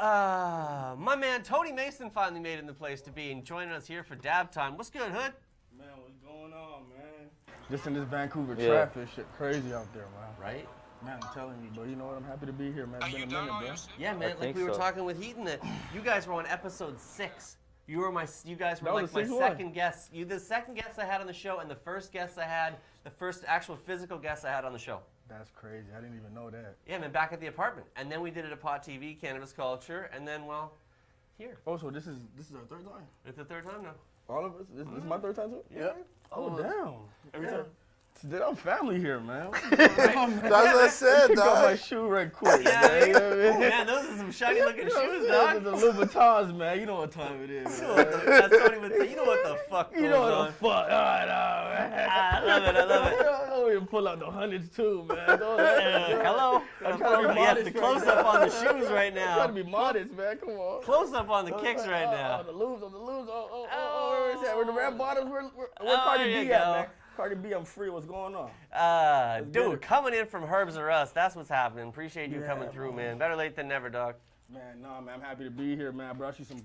My man Tony Mason finally made it in the place to be and joining us here for dab time. What's good, Hood? Man, what's going on, man? Just in this Vancouver Yeah. traffic, shit crazy out there, man. Right? Man, I'm telling you, bro. You know what? I'm happy to be here, man. It's been a minute, bro. Yeah, man. Like think we were so. talking with Heaton that you guys were on episode 6. You guys were That was like the my sixth one. second guest. You the second guest I had on the show, and the first guest I had, the first actual physical guest I had on the show. That's crazy. I didn't even know that. Yeah, man, back at the apartment. And then we did it at Pot TV, Cannabis Culture, and then, well, here. Oh, so this is our third time? It's the third time now. All of us? This is my third time too? Yeah. Oh, damn. Every time. Dude, I'm family here, man. That's what I said, Kick off my dog. shoe right quick, Yeah, man. You know what I mean? Man, those are some shiny looking shoes, The dog. Louboutins, man. You know what time it is, You know man. what the- As Tony would say, you know what the fuck goes You know what on. the fuck? All right, man. I love it, I love it. Don't even pull out the hundreds too, man. Hello. I'm trying to be Yes, the modest close right up now. on the shoes right I'm trying to now. be modest, man. Come on. Close up on the kicks right Oh, now. the lubes, where is that? Where the red bottoms? Where Oh, Cardi there B you at, go. man? Cardi B, I'm free. What's going on? Dude, good. coming in from Herbs or Us, that's what's happening. Appreciate you Yeah, coming through, man. man. Better late than never, dog. Man, nah, man. I'm happy to be here, man. I brought you some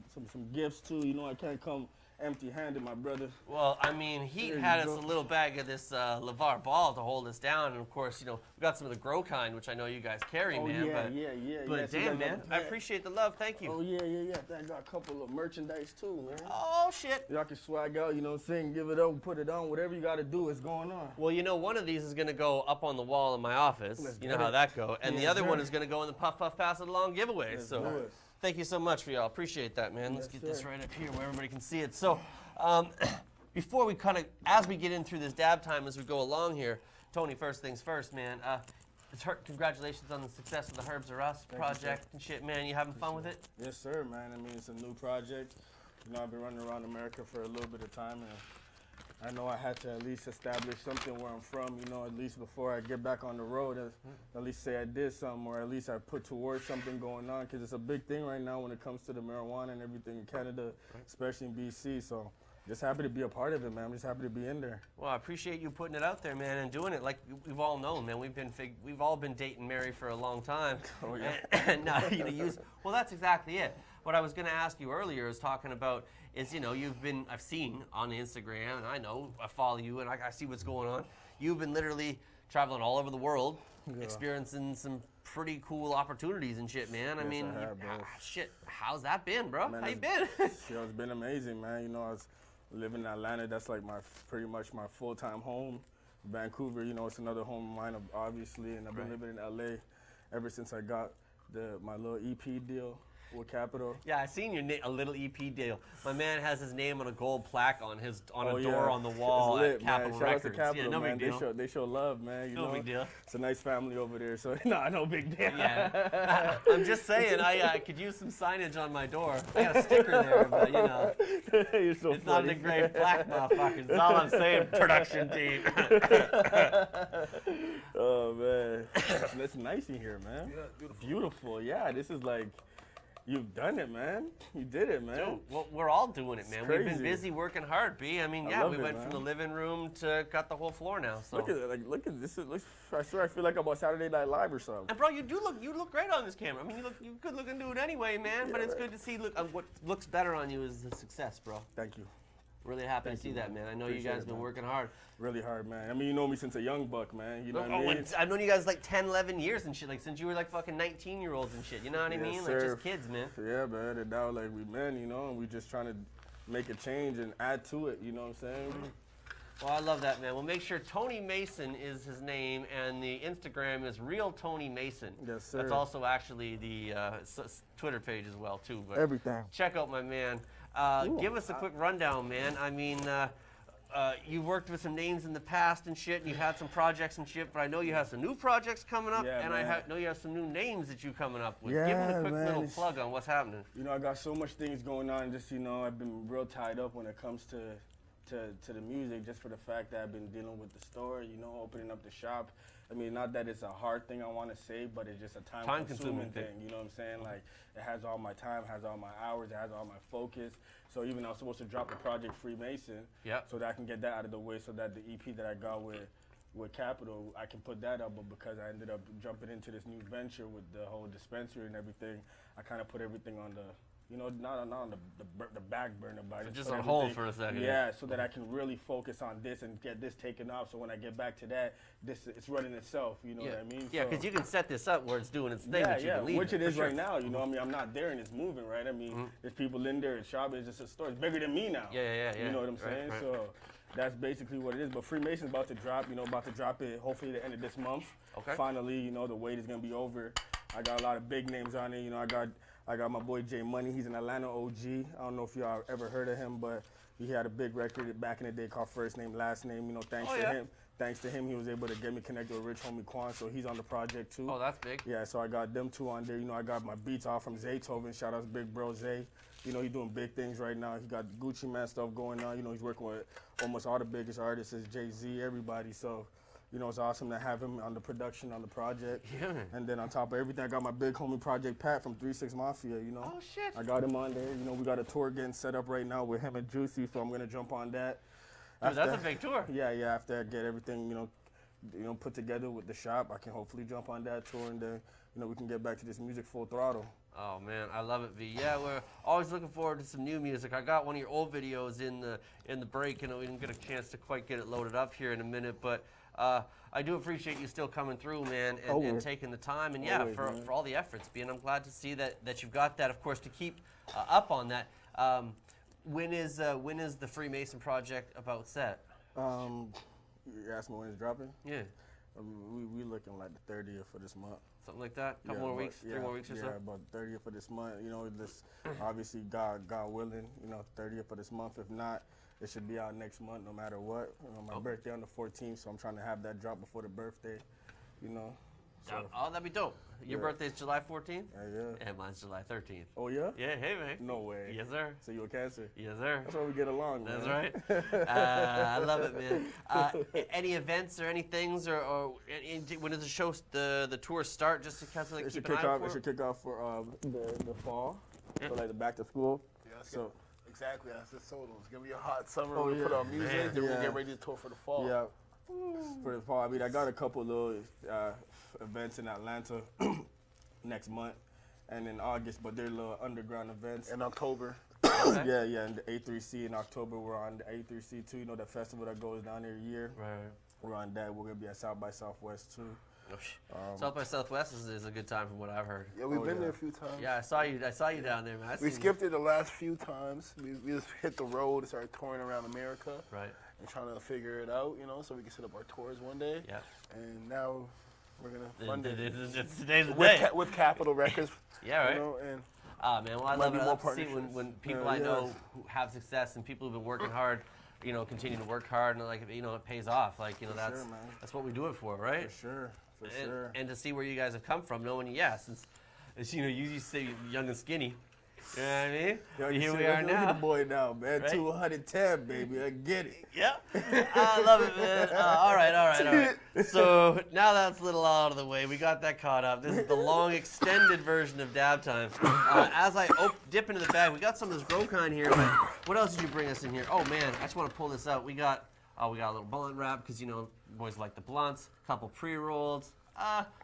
gifts too. You know I can't come empty-handed, my brother. Well, I mean, Heat There you had us go. a little bag of this LeVar ball to hold us down, and of course, you know, we got some of the grow kind, which I know you guys carry, Oh man. yeah, but yeah. but So you damn, guys man, got- I appreciate the love. Thank you. Oh yeah. I got a couple of merchandise too, man. Oh shit. Y'all can swag out, you know what I'm saying? Give it up, put it on, whatever you got to do is going on. Well, you know, one of these is gonna go up on the wall in my office. Let's You know get how it. that go, and the Yes, other one sir. is gonna go in the Puff Puff Pass It Along giveaway. Let's So, do it. thank you so much for y'all. Appreciate that, man. Let's Yes, get this sir. right up here where everybody can see it. So, before we as we get in through this dab time as we go along here, Tony, first things first, man. Congratulations on the success of the Herbs Are Us project and shit, man. You having fun with it? Yes, sir, man. I mean, it's a new project. You know, I've been running around America for a little bit of time, and I know I had to at least establish something where I'm from, you know, at least before I get back on the road, at least say I did something, or at least I put towards something going on, because it's a big thing right now when it comes to the marijuana and everything in Canada, especially in BC, so just happy to be a part of it, man. I'm just happy to be in there. Well, I appreciate you putting it out there, man, and doing it like we've all known, man. We've all been dating Mary for a long time. Oh, yeah. And now well, that's exactly it. What I was going to ask you earlier is talking about is, you know, I've seen on Instagram, and I know I follow you, and I see what's going on. You've been literally traveling all over the world, experiencing some pretty cool opportunities and shit, man. I Yes, mean, I have, bro. shit, how's that been, bro? Man, How you been? Yo, it's been amazing, man. You know, I was living in Atlanta. That's like pretty much my full-time home. Vancouver, you know, it's another home of mine, obviously. And I've been living in LA ever since I got my little EP deal with Capitol. Yeah, I seen a little EP deal. My man has his name on a gold plaque on a door yeah. on the wall It's lit, at Capitol man. Shout out Records. to Capitol, Yeah, no man. big deal. They show love, man. You No know? big deal. It's a nice family over there, so no big deal. Yeah, I'm just saying I could use some signage on my door. I got a sticker there, but you know, You're so it's not an funny. engraved plaque, motherfuckers. That's all I'm saying, production team. Oh man, it's nice in here, man. Yeah, beautiful. Yeah, this is like, You've done it, man. You did it, man. Dude, well, we're all doing it, man. We've been crazy. busy working hard, B. I mean, I yeah, love we it, went man. from the living room to got the whole floor now. So. Look at it. Look at this. I swear I feel like I'm on Saturday Night Live or something. And bro, you look great on this camera. I mean, you good looking dude anyway, man. But it's good to see. Look, what looks better on you is the success, bro. Thank you. Really happy to see that, man. I know you guys been working hard. Really hard, man. I mean, you know me since a young buck, man. You know what I mean? I've known you guys like 10, 11 years and shit. Like since you were like fucking 19-year-olds and shit. You know what I mean? Like just kids, man. Yeah, man. And now like we men, you know, and we just trying to make a change and add to it. You know what I'm saying? Well, I love that, man. Well, make sure Tony Mason is his name, and the Instagram is Real Tony Mason. Yes, sir. That's also actually the Twitter page as well, too. But Everything. Check out my man. Give us a quick rundown, man. I mean, you worked with some names in the past and shit, and you had some projects and shit, but I know you have some new projects coming up, Yeah, and man. I know you have some new names that you coming up with. Yeah, Give them a quick man, little it's- plug on what's happening. You know, I got so much things going on. Just, you know, I've been real tied up when it comes to the music, just for the fact that I've been dealing with the store, you know, opening up the shop. I mean, not that it's a hard thing I want to say, but it's just a time-consuming thing. You know what I'm saying? Like, it has all my time, has all my hours, it has all my focus. So even I was supposed to drop the project Freemason, so that I can get that out of the way, so that the EP that I got with Capital, I can put that up. But because I ended up jumping into this new venture with the whole dispensary and everything, I kind of put everything on the, you know, not on the back burner, but Just put on hold everything- for a second. Yeah, so that I can really focus on this and get this taken off. So when I get back to that, it's running itself. You know what I mean? Yeah, So- because you can set this up where it's doing its thing, yeah, but you yeah, can leave which it for is sure. right now. You know, I mean, I'm not there and it's moving, right? I mean, there's people in there. It's shop. It's just a store. It's bigger than me now. Yeah. You know what I'm Right, saying? right. So that's basically what it is. But Freemason's about to drop. You know, about to drop it hopefully the end of this month. Okay. Finally, you know, the wait is gonna be over. I got a lot of big names on it. You know, I got my boy J Money. He's an Atlanta OG. I don't know if y'all ever heard of him, but he had a big record back in the day called First Name Last Name. You know, thanks to him, he was able to get me connected with Rich Homie Quan, so he's on the project too. Oh, that's big. Yeah, so I got them two on there. You know, I got my beats off from Zaytoven. Shout out to Big Bro Zay. You know, he's doing big things right now. He got Gucci Man stuff going on. You know, he's working with almost all the biggest artists, Jay-Z, everybody. So, you know, it's awesome to have him on the production, on the project. Yeah. And then on top of everything, I got my big homie Project Pat from 3-6 Mafia, you know. Oh, shit. I got him on there. You know, we got a tour getting set up right now with him and Juicy, so I'm going to jump on that. Dude, that's a big tour. Yeah, after I get everything, you know, put together with the shop, I can hopefully jump on that tour, and then, you know, we can get back to this music full throttle. Oh man, I love it, V. Yeah, we're always looking forward to some new music. I got one of your old videos in the break, and we didn't get a chance to quite get it loaded up here in a minute, but I do appreciate you still coming through, man, and taking the time, and yeah, Always, for all the efforts, B. And I'm glad to see that you've got that, of course, to keep up on that. When is the Freemason project about set? You asked me when it's dropping? Yeah. We looking like the 30th for this month. Something like that? Couple more weeks? 3 more weeks or so? Yeah, about 30th for this month. You know, this obviously God willing, you know, 30th for this month. If not, it should be out next month no matter what. You know, my birthday on the 14th, so I'm trying to have that drop before the birthday, you know. So, Oh, that'd be dope. Your birthday's July 14th? Yeah. And mine's July 13th. Oh, yeah? Yeah, hey, man. No way. Yes, sir. So you a Cancer? Yes, sir. That's why we get along, man. That's right. I love it, man. Any events or any things, or when does the show, the tour start? Just to kind of like keep an eye out for It should kick off for the fall, so like the back to school. Yeah, So exactly. That's the soda. It's gonna be a hot summer. Oh, we put yeah. on music, Man. then Yeah. we'll get ready to tour for the fall. yeah, for the fall. I mean, I got a couple little events in Atlanta next month, and in August, but they're little underground events. In October. Yeah, and the A3C in October. We're on the A3C too. You know, the festival that goes down every year. Right. We're on that. We're gonna be at South by Southwest too. South by Southwest is a good time from what I've heard. Yeah, we've been yeah. there a few times. Yeah, I saw you down there, man. We skipped it the last few times. We just hit the road and started touring around America. Right. And trying to figure it out, you know, so we can set up our tours one day. Yeah. And now we're gonna fund it It's today's the with, day. with Capitol Records. Yeah, right. You know, and Ah, man, well, I Might love be it. I more love to see partnerships. when people Yeah, I know yeah. who have success and people who've been working hard, you know, continue to work hard, and like, you know, it pays off. Like, you know, For sure, man. that's what we do it for, right? For sure. For And, sure. and to see where you guys have come from, knowing, since you know, you used to say young and skinny, You know what I mean? Yo, Here see, we are look at now. the boy now, man. Right? 210, baby. I get it. Yep. I love it, man. All right. So now that's a little out of the way. We got that caught up. This is the long extended version of Dab Time. As I dip into the bag, we got some of this grow kind here, but what else did you bring us in here? Oh, man, I just want to pull this out. We got a little blunt wrap because, you know, boys like the blunts, a couple pre-rolls.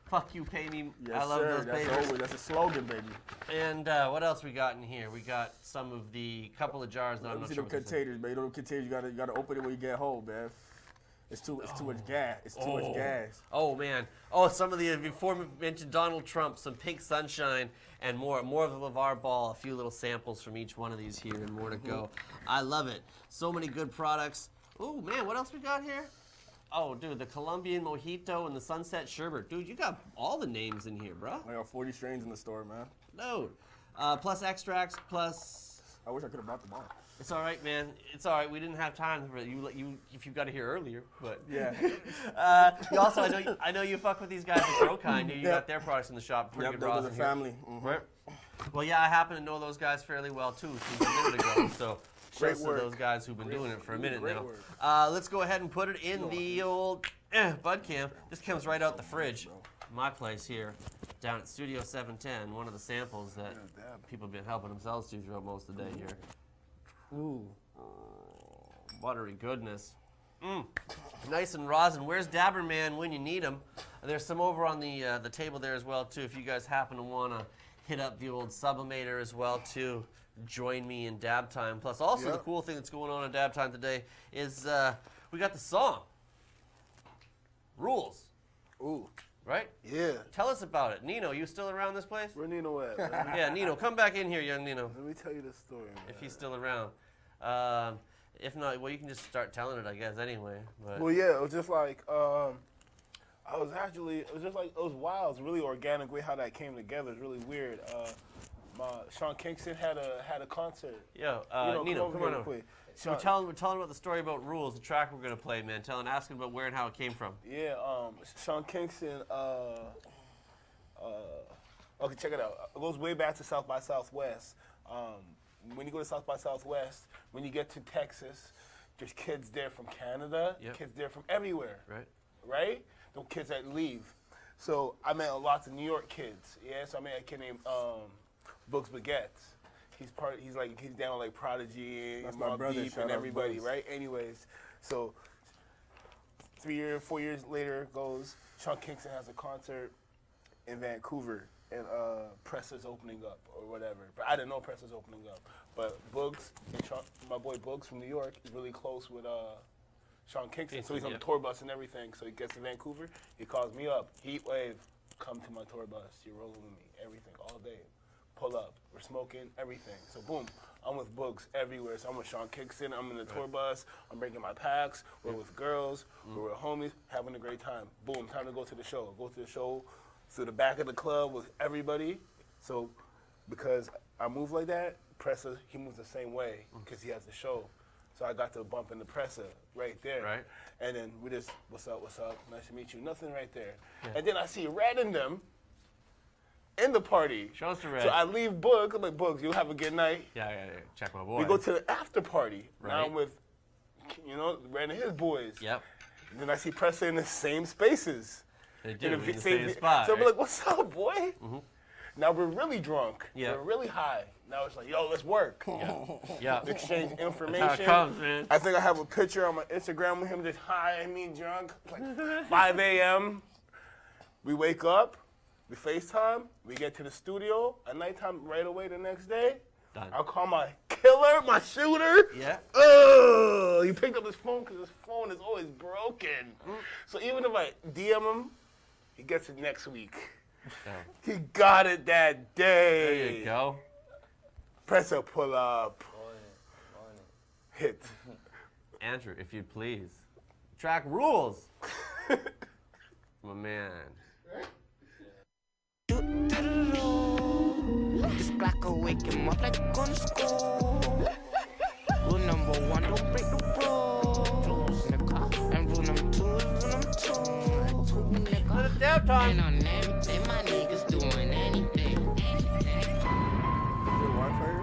Fuck you, pay me. Yes, I love sir. those That's papers. over. That's a slogan, baby. And what else we got in here? We got some of the couple of jars that I'm not See sure them what this is. containers, man. You know them containers. You gotta open it when you get home, man. It's too much gas. It's too much gas. Oh man. Oh, some of the before we mentioned Donald Trump, some Pink Sunshine, and more of the LeVar Ball. A few little samples from each one of these here, and more to go. I love it. So many good products. Oh man, what else we got here? Oh, dude, the Colombian Mojito and the Sunset Sherbet. Dude, you got all the names in here, bro. I got 40 strains in the store, man. Dude. Plus extracts, plus... I wish I could have brought them all. It's all right, man. It's all right. We didn't have time for you if you got here earlier, but yeah. You also, I know you fuck with these guys at Grow Kind. You got their products in the shop. Pretty good those raws are in here. family. Right. Well, yeah, I happen to know those guys fairly well too since a minute ago. So shouts to those guys who've been doing it for a minute now. Let's go ahead and put it in the old bud cam. This comes right out the fridge. My place here, down at Studio 710. One of the samples that people have been helping themselves to throughout most of the day here. Ooh, buttery goodness. Nice and rosin. Where's Dabber Man when you need him? There's some over on the table there as well too. If you guys happen to want to hit up the old sublimator as well too, join me in Dab Time. Plus, also the cool thing that's going on in Dab Time today is we got the song Rules. Ooh. Right? Yeah. Tell us about it. Nino, you still around this place? Where Nino at? Yeah, Nino, come back in here, young Nino. Let me tell you the story, man. If he's still around. If not, well, you can just start telling it, I guess, anyway. But. Well, yeah, it was just like, it was wild. It was really organic way how that came together. It's really weird. Sean Kingston had a concert. Yo, Nino, come on over. So tell him about the story about Rules, the track we're gonna play, man. Ask him about where and how it came from. Yeah, Sean Kingston. Okay, check it out. It goes way back to South by Southwest. When you go to South by Southwest, when you get to Texas, there's kids there from Canada, kids there from everywhere. Right? The kids that leave. So I met lots of New York kids. Yeah, so I met a kid named Books Baguettes. He's down with like Prodigy and Mobb Deep and everybody, right? Anyways, so 4 years later goes, Sean Kingston has a concert in Vancouver and Pressa's opening up or whatever. But I didn't know Pressa's opening up. But Boogs, my boy Boogs from New York, is really close with Sean Kingston. So he's on the tour bus and everything. So he gets to Vancouver, he calls me up, Heatwave, come to my tour bus. You're rolling with me, everything, all day. Pull up, we're smoking, everything. So boom, I'm with Boogs everywhere. So I'm with Sean Kingston, I'm in the tour bus, I'm bringing my packs, we're with girls, we're with homies, having a great time. Boom, time to go to the show. Go to the show through the back of the club with everybody. So because I move like that, Pressa, he moves the same way because he has the show. So I got to bump into Pressa right there. Right. And then we just, what's up, nice to meet you, nothing right there. Yeah. And then I see Red in them, in the party. Show us the Red. So I leave Boogs. I'm like, Boogs, you have a good night. Yeah. Check my boy. We go to the after party. Right. Now I'm with, Red and his boys. Yep. And then I see Pressa in the same spaces. They do, in the same spot. So I'm like, what's up, boy? Now we're really drunk. Yeah. We're really high. Now it's like, yo, let's work. Yeah. Exchange information. That's how it comes, man. I think I have a picture on my Instagram with him just high and me drunk. Like 5 a.m. We wake up. We FaceTime, we get to the studio at nighttime right away the next day. Done. I'll call my killer, my shooter. Yeah. He picked up his phone because his phone is always broken. So even if I DM him, he gets it next week. He got it that day. There you go. Press a pull up. Hit. Andrew, if you please. Track Rules. My man. This clock will wake him up like going to school. Rule number 1, don't break the rules. And rule number 2 is rule number 2. Let it Dab Time. And on everything, my niggas doing anything. Is it Wi-Fi?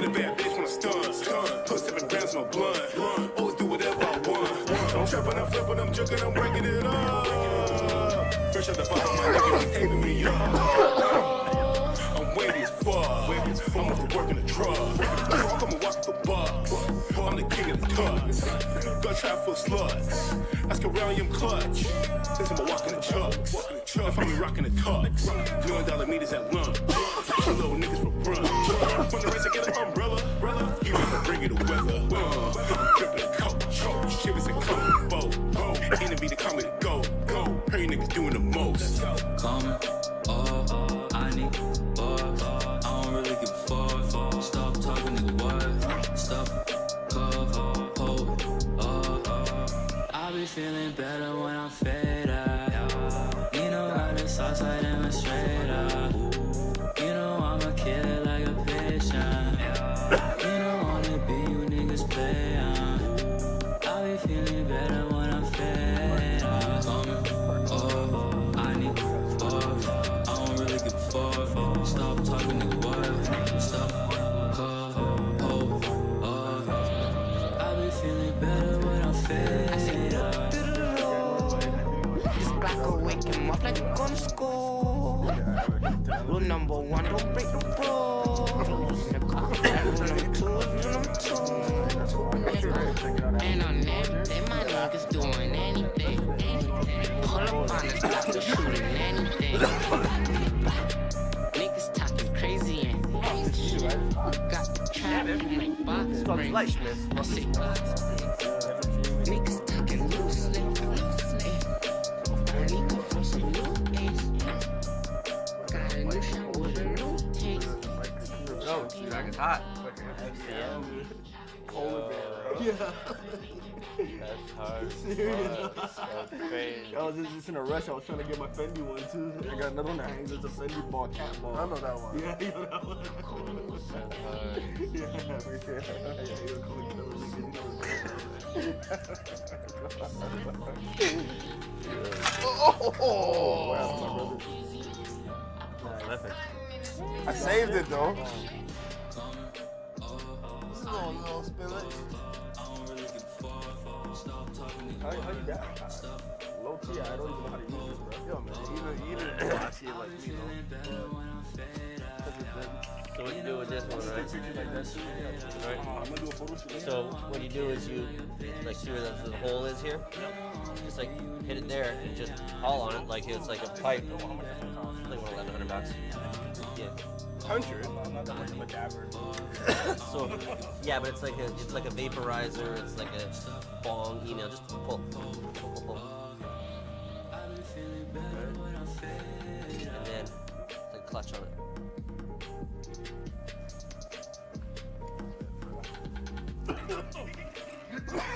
With a bad bitch when I stun. Put 7 grams on my blunt. Always do whatever I want. I'm trapping, I'm flipping, I'm jerking, I'm breaking it up. Fresh out the bottom, my nigga, they taping me up. I'm wavy as fuck. I'm off to work in the truck. I'm a walk the box. I'm the king of the cuts. Gun trap full sluts. Ask around, I'm clutch. Since I'm walking the chucks. If I'm rocking the tux. $1 million meters at lunch. Little niggas for brunch. When the race, I get an umbrella. You never bring it to weather. I'm dripping a coach. Shivers and coat. Boat. Enemy to call me to go. Heard you niggas doing the most. Come I need I don't really give a fuck. Stop talking, nigga, what? Stop, I be feeling better when I'm fed up. You know how the sauce I demonstrate up. You know I'm a killer like a patient. You know on the beat you niggas play I be feeling better when I'm fed up. I need I don't really give a fuck. Stop talking, nigga, what? Stop, I be feeling better when I'm fed up. This black will wake him up like you're going to school. Rule number 1, don't break the rules. And rule number 2 is rule number 2. And on everything, my niggas doing anything. Pull up on us like we're shooting anything. Niggas talking crazy and got the trap like box springs. I say niggas talking loosely. Nigga for some new ace. Got a new shot with a new taste. Oh, this track is hot. Yeah. That's hard. That's crazy. I was just in a rush. I was trying to get my Fendi one too. I got another one that hangs. It's a Fendi ball, cat ball. I know that one. Yeah, you know that one. That's hard. Yeah, for sure. Yeah, you're cool. Oh, I saved it though. This is a little spillage. How you got? Low key, I don't even know how to use this, bro. Yo, man, you didn't watch it like me, So what you do with this one, right? Like that shit. Right. I'm gonna do a photo shoot. So what you do is you, like, see where the hole is here? Just like hit it there and just haul on it like it's like a pipe. I think $1,100. Yeah. 100? Not that much of a dabber. So yeah, but it's like a vaporizer. It's like a bong. You know, just pull. And then like clutch on it.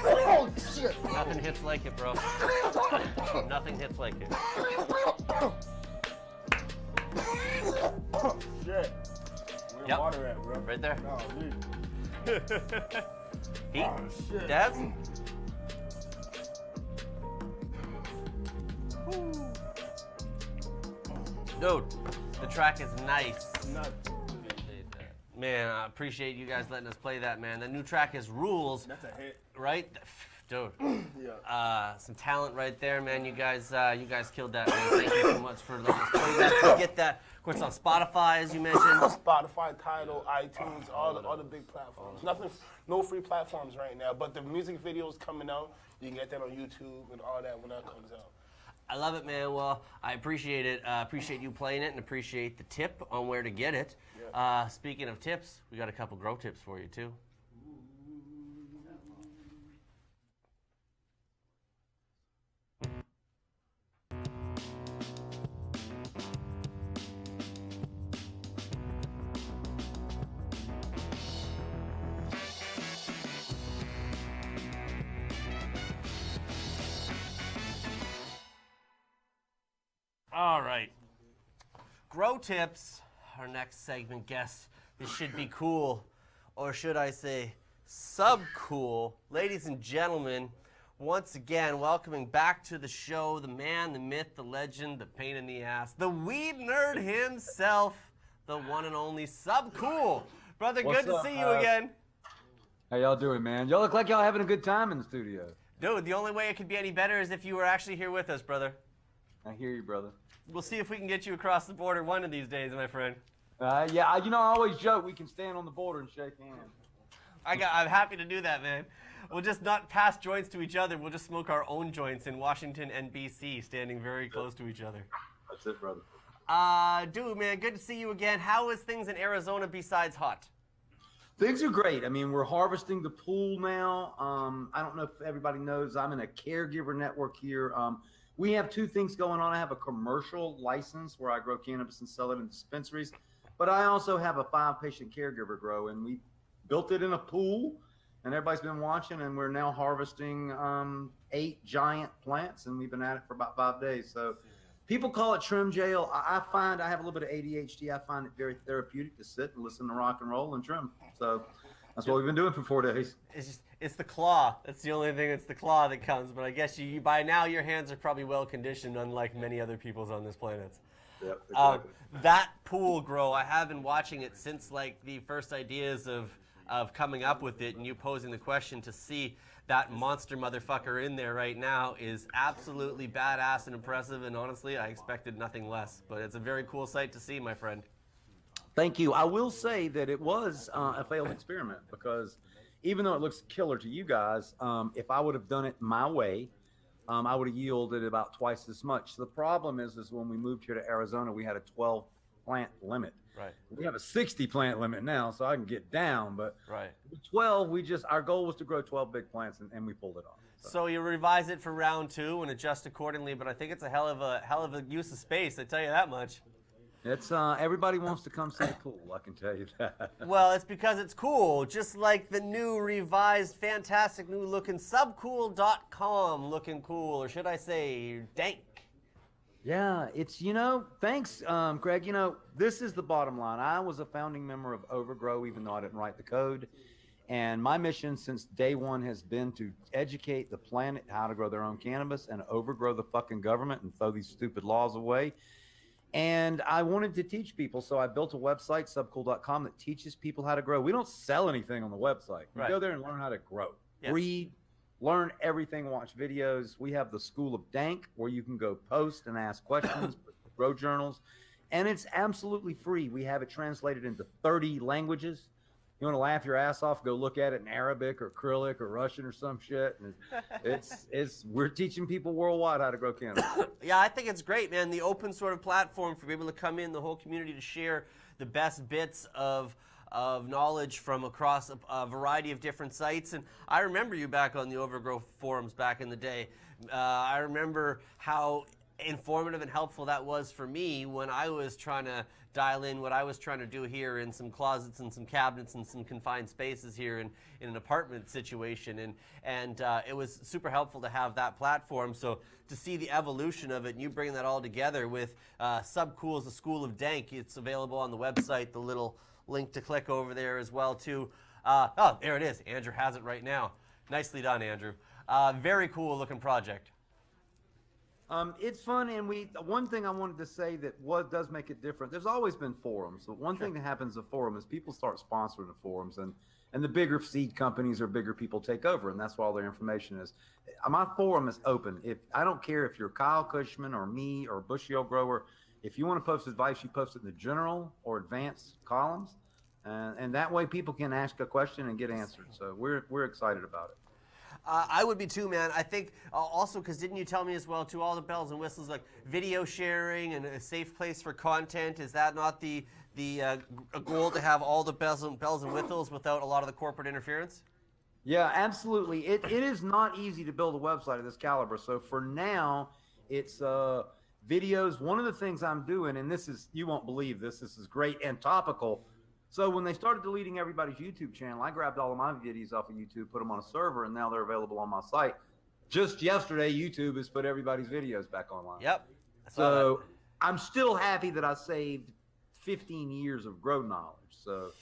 Oh, shit. Nothing hits like it, bro. Nothing hits like it. Shit. Where Yep. water at, bro? Right there. No, dude. Heat? Oh, shit. Dabs? Dude, the track is nice. Nuts. Man, I appreciate you guys letting us play that, man. The new track is Rules. That's a hit. Right? Dude. Yeah. Some talent right there, man. You guys killed that, man. Thank you so much for letting us play that. So get that. Of course, on Spotify, as you mentioned. Spotify, Tidal, iTunes, all the big platforms. No free platforms right now, but the music videos coming out. You can get that on YouTube and all that when that comes out. I love it, man. Well, I appreciate it. Appreciate you playing it and appreciate the tip on where to get it. Speaking of tips, we got a couple grow tips for you, too. All right. Grow tips, our next segment guest. This should be cool, or should I say subcool. Ladies and gentlemen, once again, welcoming back to the show the man, the myth, the legend, the pain in the ass, the weed nerd himself, the one and only Subcool. Brother, What's good to up, see you again. How y'all doing, man? Y'all look like y'all having a good time in the studio. Dude, the only way it could be any better is if you were actually here with us, brother. I hear you, brother. We'll see if we can get you across the border one of these days, my friend. Yeah, I always joke we can stand on the border and shake hands. I'm happy to do that, man. We'll just not pass joints to each other. We'll just smoke our own joints in Washington and BC, standing very close to each other. That's it, brother. Dude, man, good to see you again. How is things in Arizona besides hot? Things are great. I mean, we're harvesting the pool now. I don't know if everybody knows, I'm in a caregiver network here. We have two things going on. I have a commercial license where I grow cannabis and sell it in dispensaries, but I also have a 5-patient caregiver grow, and we built it in a pool, and everybody's been watching, and we're now harvesting 8 giant plants, and we've been at it for about 5 days. So people call it trim jail. I find I have a little bit of ADHD. I find it very therapeutic to sit and listen to rock and roll and trim. So that's what we've been doing for 4 days. It's the claw. That's the only thing. It's the claw that comes. But I guess you by now your hands are probably well conditioned, unlike many other people's on this planet. Yep, exactly. That pool grow, I have been watching it since like the first ideas of coming up with it, and you posing the question to see that monster motherfucker in there right now is absolutely badass and impressive, and honestly, I expected nothing less. But it's a very cool sight to see, my friend. Thank you. I will say that it was a failed experiment, because even though it looks killer to you guys, if I would have done it my way, I would have yielded about twice as much. The problem is when we moved here to Arizona, we had a 12-plant limit. Right. We have a 60-plant limit now, so I can get down. But right. With 12, our goal was to grow 12 big plants, and we pulled it off. So you revise it for round 2 and adjust accordingly. But I think it's a hell of a use of space. I tell you that much. It's everybody wants to come see the pool, I can tell you that. Well, it's because it's cool, just like the new, revised, fantastic, new-looking Subcool.com looking cool, or should I say, dank. Yeah, it's, thanks, Greg. This is the bottom line. I was a founding member of Overgrow, even though I didn't write the code. And my mission since day one has been to educate the planet how to grow their own cannabis and overgrow the fucking government and throw these stupid laws away. And I wanted to teach people, so I built a website, subcool.com, that teaches people how to grow. We don't sell anything on the website. We go there and learn how to grow. Yes. Read, learn everything, watch videos. We have the School of Dank, where you can go post and ask questions, grow journals, and it's absolutely free. We have it translated into 30 languages. You want to laugh your ass off, go look at it in Arabic or Cyrillic or Russian or some shit. And we're teaching people worldwide how to grow cannabis. Yeah, I think it's great, man. The open sort of platform for people to come in, the whole community to share the best bits of knowledge from across a variety of different sites. And I remember you back on the Overgrow forums back in the day. I remember how informative and helpful that was for me when I was trying to dial in what I was trying to do here in some closets and some cabinets and some confined spaces here in an apartment situation. And it was super helpful to have that platform. So to see the evolution of it and you bringing that all together with Subcool, the School of Dank, it's available on the website, the little link to click over there as well too. Oh, there it is. Andrew has it right now. Nicely done, Andrew. Very cool looking project. It's fun, and one thing I wanted to say that does make it different. There's always been forums, but one thing that happens at forum is people start sponsoring the forums, and the bigger seed companies or bigger people take over, and that's where all their information is. My forum is open. I don't care if you're Kyle Cushman or me or Bushy Old Grower. If you want to post advice, you post it in the general or advanced columns, and that way people can ask a question and get answered. So we're excited about it. I would be too, man. I think also because didn't you tell me as well too, all the bells and whistles like video sharing and a safe place for content, is that not the goal to have all the bells and whistles without a lot of the corporate interference? Yeah, absolutely. It is not easy to build a website of this caliber. So for now, it's videos. One of the things I'm doing, and this is, you won't believe this is great and topical. So when they started deleting everybody's YouTube channel, I grabbed all of my videos off of YouTube, put them on a server, and now they're available on my site. Just yesterday, YouTube has put everybody's videos back online. Yep. So I'm still happy that I saved 15 years of grow knowledge. So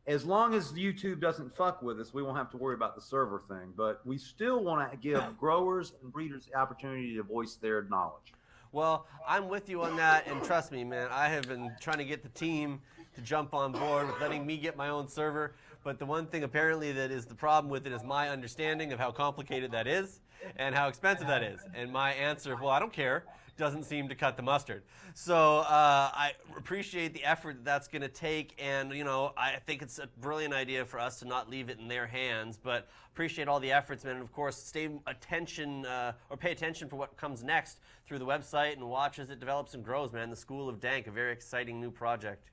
as long as YouTube doesn't fuck with us, we won't have to worry about the server thing. But we still want to give growers and breeders the opportunity to voice their knowledge. Well, I'm with you on that, and trust me, man, I have been trying to get the team to jump on board with letting me get my own server. But the one thing apparently that is the problem with it is my understanding of how complicated that is and how expensive that is. And my answer of, well, I don't care, doesn't seem to cut the mustard. So I appreciate the effort that's going to take, and I think it's a brilliant idea for us to not leave it in their hands, but appreciate all the efforts, man. And of course, pay attention for what comes next through the website and watch as it develops and grows, man. The School of Dank, a very exciting new project.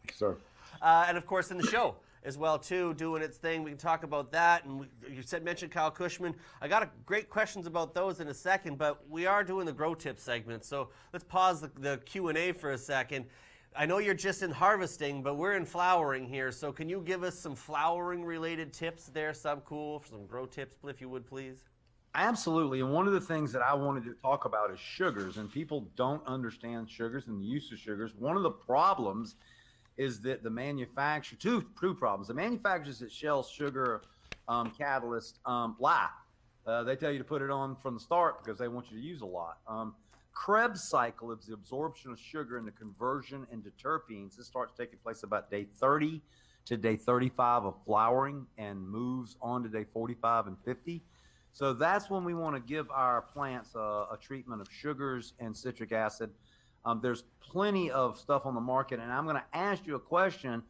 Yes, sir. And of course, in the show as well, too, doing its thing. We can talk about that. And you mentioned Kyle Cushman. I got great questions about those in a second, but we are doing the Grow Tip segment. So let's pause the Q&A for a second. I know you're just in harvesting, but we're in flowering here. So can you give us some flowering-related tips there, Subcool, for some grow tips, if you would, please? Absolutely. And one of the things that I wanted to talk about is sugars. And people don't understand sugars and the use of sugars. One of the problems is that the manufacturer, two problems. The manufacturers that sell sugar catalyst lie. They tell you to put it on from the start because they want you to use a lot. Krebs cycle is the absorption of sugar and the conversion into terpenes. This starts taking place about day 30 to day 35 of flowering and moves on to day 45 and 50. So that's when we want to give our plants a treatment of sugars and citric acid. There's plenty of stuff on the market, and I'm going to ask you a question.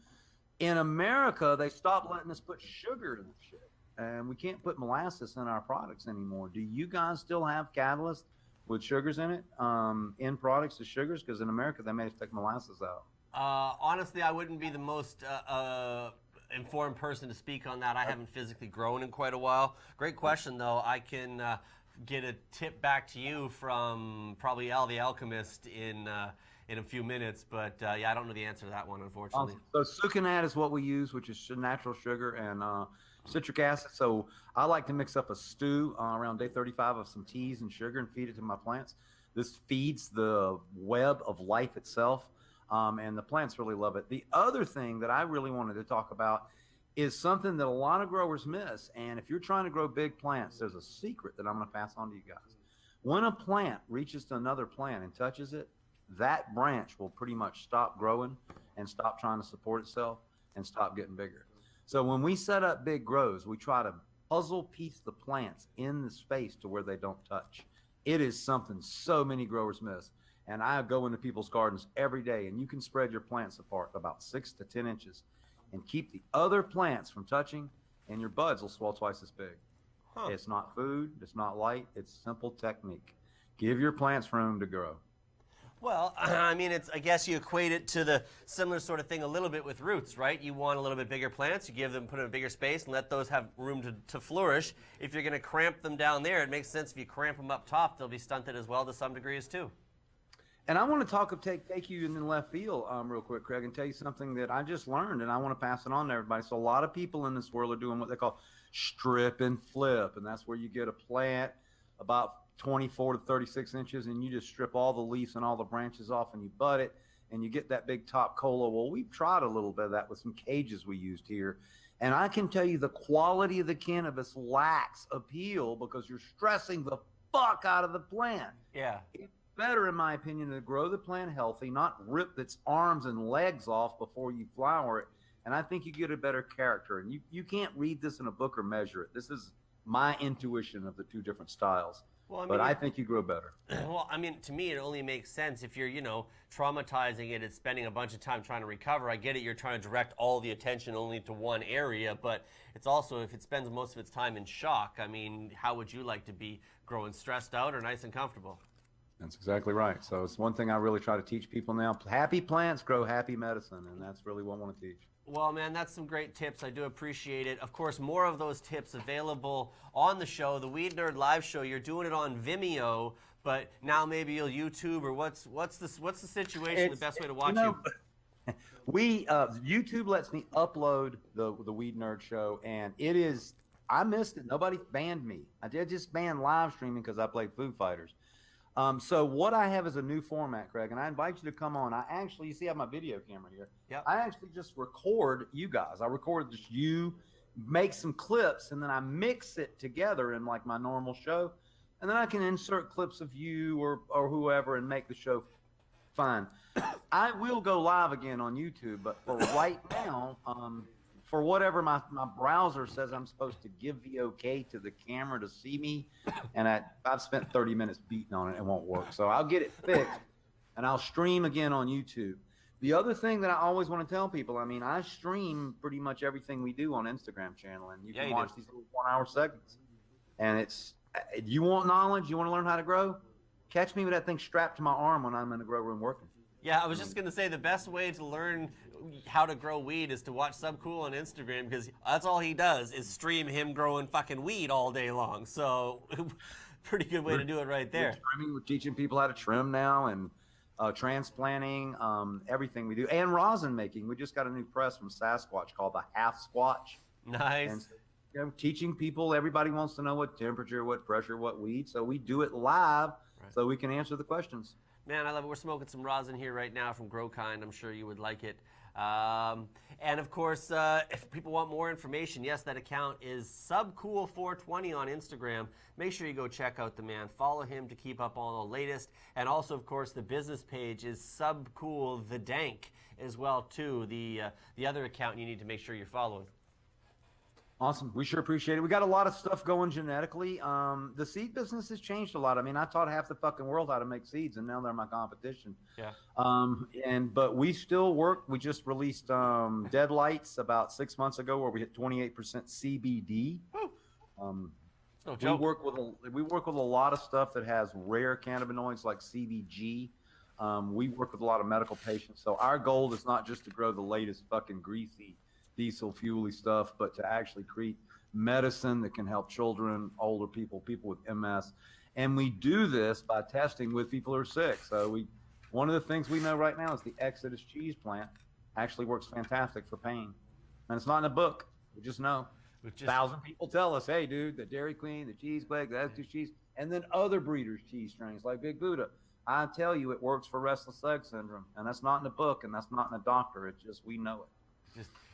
In America, they stopped letting us put sugar in the shit, and we can't put molasses in our products anymore. Do you guys still have catalyst with sugars in it, in products of sugars? Because in America, they made us take molasses out. Honestly, I wouldn't be the most informed person to speak on that. I haven't physically grown in quite a while. Great question, though. I can get a tip back to you from probably Al the Alchemist in a few minutes, but yeah, I don't know the answer to that one, unfortunately. So sucanat is what we use, which is natural sugar and citric acid. So I like to mix up a stew around day 35 of some teas and sugar and feed it to my plants. This feeds the web of life itself, and the plants really love it. The other thing that I really wanted to talk about is something that a lot of growers miss. And if you're trying to grow big plants, there's a secret that I'm going to pass on to you guys. When a plant reaches to another plant and touches it, that branch will pretty much stop growing and stop trying to support itself and stop getting bigger. So when we set up big grows, we try to puzzle piece the plants in the space to where they don't touch. It is something so many growers miss. And I go into people's gardens every day, and you can spread your plants apart about 6 to 10 inches and keep the other plants from touching, and your buds will swell twice as big. Huh. It's not food, it's not light, it's simple technique. Give your plants room to grow. Well, I mean, I guess you equate it to the similar sort of thing a little bit with roots, right? You want a little bit bigger plants, you put them in a bigger space and let those have room to flourish. If you're going to cramp them down there, it makes sense if you cramp them up top, they'll be stunted as well to some degrees too. And I want to take you in the left field real quick, Craig, and tell you something that I just learned, and I want to pass it on to everybody. So a lot of people in this world are doing what they call strip and flip, and that's where you get a plant about 24 to 36 inches, and you just strip all the leaves and all the branches off, and you bud it, and you get that big top cola. Well, we've tried a little bit of that with some cages we used here, and I can tell you the quality of the cannabis lacks appeal because you're stressing the fuck out of the plant. Yeah. Better, in my opinion, to grow the plant healthy, not rip its arms and legs off before you flower it. And I think you get a better character. And you can't read this in a book or measure it. This is my intuition of the two different styles. Well, I think you grow better. Well, I mean, to me, it only makes sense if you're, traumatizing it and spending a bunch of time trying to recover. I get it, you're trying to direct all the attention only to one area, but it's also, if it spends most of its time in shock, I mean, how would you like to be growing stressed out or nice and comfortable? That's exactly right. So it's one thing I really try to teach people now. Happy plants grow happy medicine, and that's really what I want to teach. Well, man, that's some great tips. I do appreciate it. Of course, more of those tips available on the show, the Weed Nerd Live Show. You're doing it on Vimeo, but now maybe you'll YouTube, or what's the situation? The best way to watch you? YouTube lets me upload the Weed Nerd Show, and it is. I missed it. Nobody banned me. I did just ban live streaming because I played Foo Fighters. So what I have is a new format, Craig, and I invite you to come on. You see I have my video camera here. Yep. I actually just record you guys. I record just you, make some clips, and then I mix it together in like my normal show. And then I can insert clips of you or whoever and make the show fine. I will go live again on YouTube, but for right now, for whatever my browser says I'm supposed to give the okay to the camera to see me, and I've spent 30 minutes beating on it, it won't work. So I'll get it fixed, and I'll stream again on YouTube. The other thing that I always want to tell people, I mean, I stream pretty much everything we do on Instagram channel, and you can watch these little 1-hour segments. And it's, you want knowledge, you want to learn how to grow, catch me with that thing strapped to my arm when I'm in the grow room working. Yeah, I was just going to say the best way to learn how to grow weed is to watch Subcool on Instagram, because that's all he does is stream him growing fucking weed all day long. So pretty good way to do it right there. We're teaching people how to trim now, and transplanting, everything we do, and rosin making. We just got a new press from Sasquatch called the Half Squatch. Nice. And, you know, teaching people, everybody wants to know what temperature, what pressure, what weed, so we do it live so we can answer the questions. Man, I love it. We're smoking some rosin here right now from GrowKind. I'm sure you would like it. And of course, if people want more information, yes, that account is Subcool420 on Instagram. Make sure you go check out the man. Follow him to keep up on the latest. And also, of course, the business page is Subcool the Dank as well, too. The other account you need to make sure you're following. Awesome. We sure appreciate it. We got a lot of stuff going genetically. The seed business has changed a lot. I mean, I taught half the fucking world how to make seeds, and now they're my competition. Yeah. But we still work. We just released Deadlights about 6 months ago, where we hit 28% CBD. No joke. We work with a lot of stuff that has rare cannabinoids like CBG. We work with a lot of medical patients. So our goal is not just to grow the latest fucking greasy diesel fuely stuff, but to actually create medicine that can help children, older people, people with MS. And we do this by testing with people who are sick. So one of the things we know right now is the Exodus cheese plant actually works fantastic for pain. And it's not in a book. We just know. 1,000 people tell us, hey, dude, the Dairy Queen, the Cheese Quake, the Exodus cheese, and then other breeders' cheese strains like Big Buddha. I tell you, it works for restless leg syndrome. And that's not in a book, and that's not in a doctor. It's just we know it.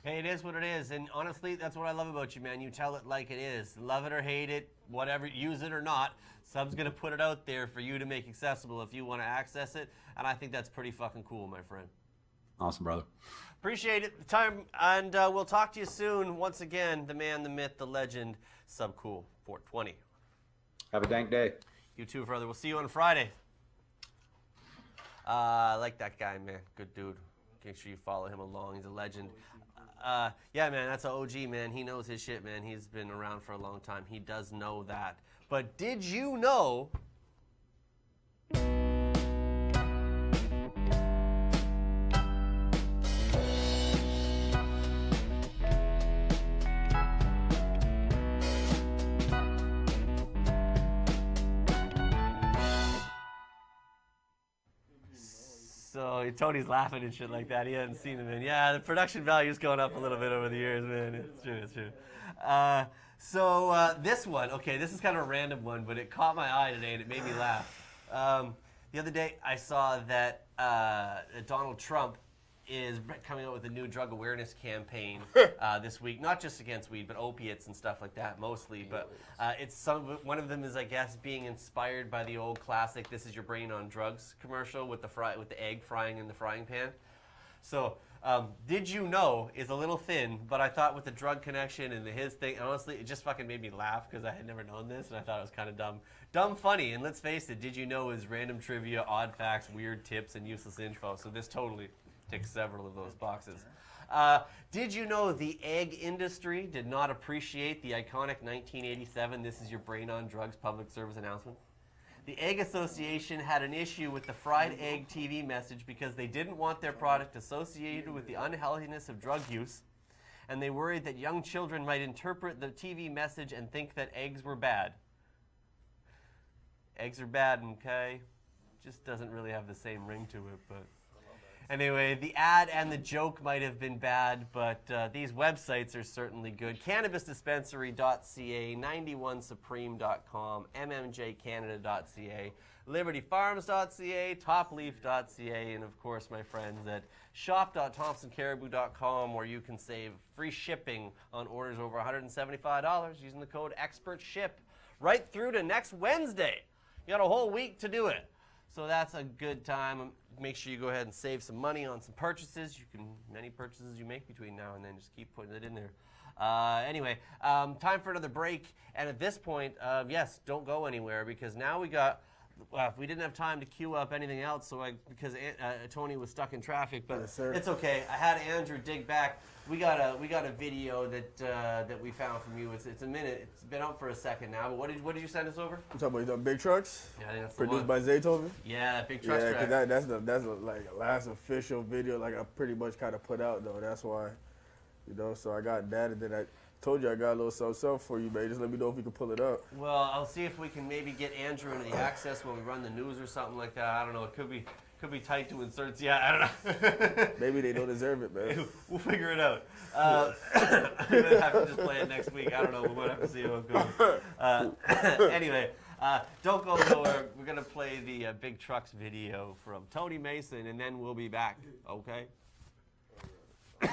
Hey, it is what it is, and honestly, that's what I love about you, man. You tell it like it is. Love it or hate it, whatever, use it or not, Sub's going to put it out there for you to make accessible if you want to access it, and I think that's pretty fucking cool, my friend. Awesome, brother. Appreciate it, the time, and we'll talk to you soon. Once again, the man, the myth, the legend, Subcool 420. Have a dank day. You too, brother. We'll see you on Friday. I like that guy, man. Good dude. Make sure you follow him along. He's a legend. Yeah, man, that's an OG, man. He knows his shit, man. He's been around for a long time. He does know that. But did you know... So Tony's laughing and shit like that. He hadn't seen him in. Yeah, the production value's going up a little bit over the years, man. It's true, it's true. This one, okay, this is kind of a random one, but it caught my eye today and it made me laugh. The other day I saw that Donald Trump is coming out with a new drug awareness campaign this week, not just against weed, but opiates and stuff like that mostly. But one of them is, I guess, being inspired by the old classic "This Is Your Brain on Drugs" commercial with the egg frying in the frying pan. So, did you know is a little thin, but I thought with the drug connection and his thing, honestly, it just fucking made me laugh because I had never known this and I thought it was kind of dumb. Dumb funny, and let's face it, did you know is random trivia, odd facts, weird tips, and useless info. So this totally ticks several of those boxes. Did you know the egg industry did not appreciate the iconic 1987 "This Is Your Brain on Drugs" public service announcement? The Egg Association had an issue with the fried egg TV message because they didn't want their product associated with the unhealthiness of drug use, and they worried that young children might interpret the TV message and think that eggs were bad. Eggs are bad, okay? Just doesn't really have the same ring to it, but... Anyway, the ad and the joke might have been bad, but these websites are certainly good. CannabisDispensary.ca, 91supreme.com, mmjcanada.ca, libertyfarms.ca, topleaf.ca, and of course my friends at shop.thompsoncaribou.com, where you can save free shipping on orders over $175 using the code EXPERTSHIP right through to next Wednesday. You got a whole week to do it. So that's a good time. Make sure you go ahead and save some money on some purchases. Many purchases you make between now and then, just keep putting it in there. Anyway, time for another break. And at this point, yes, don't go anywhere because now we didn't have time to queue up anything else, because Tony was stuck in traffic. But Yes, sir. it's okay. I had Andrew dig back. We got a video that we found from you. It's a minute. It's been up for a second now. But what did you send us over? I'm talking about the big trucks. Yeah, I think that's produced the one. by Zaytoven. Yeah, that big truck. Yeah, because that's like the last official video like I pretty much kind of put out though. That's why, So I got that, and then I told you I got a little something for you, man. Just let me know if you can pull it up. Well, I'll see if we can maybe get Andrew into the access when we run the news or something like that. I don't know. It could be tight to inserts. Yeah, I don't know. Maybe they don't deserve it, man. We'll figure it out. I'm gonna have to just play it next week. I don't know. We might have to see how it goes. Anyway, don't go nowhere. We're gonna play the Big Trucks video from Tony Mason, and then we'll be back. Okay. I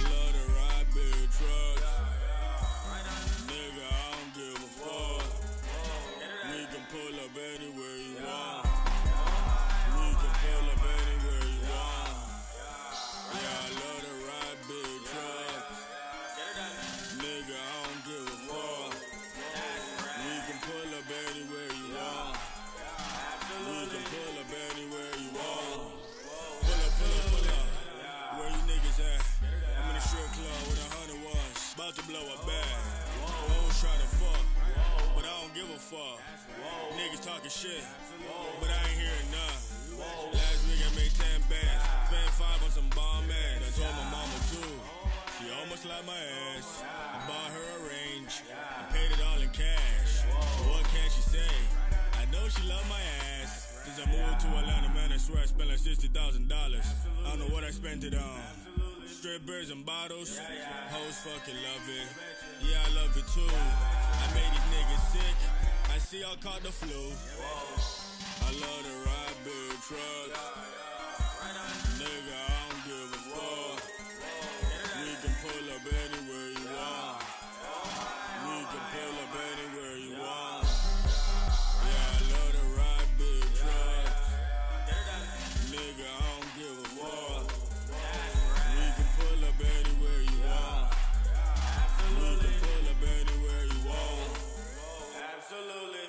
love to ride big trucks. Nigga, I don't give a fuck. We can pull up anywhere you want. We can pull up anywhere you want. Yeah, I love to ride big trucks. Nigga, I don't give a fuck. We can pull up anywhere you want. We can pull up anywhere you want. Pull up. Where you niggas at? I'm in a strip club with 100 ones, about to blow a bag. Hoes try to fuck, but I don't give a fuck. Niggas talking shit, but I ain't hearing none. Last week I made 10 bands, spent 5 on some bomb ass. I told my mama too, she almost like my ass. I bought her a range, I paid it all in cash. What can she say? I know she love my ass. Since I moved to Atlanta, man, I swear I spent like $60,000. I don't know what I spent it on. Strippers and bottles, hoes fucking love it. Yeah, I love it too. I made these niggas sick. I see y'all caught the flu. I love to ride big trucks. Nigga, I don't give a fuck. We can pull up anywhere you want. We can pull up anywhere you want. Yeah, I love to ride big trucks. Nigga, I don't give a fuck. We can pull up anywhere you want. We can pull up anywhere you want. Absolutely.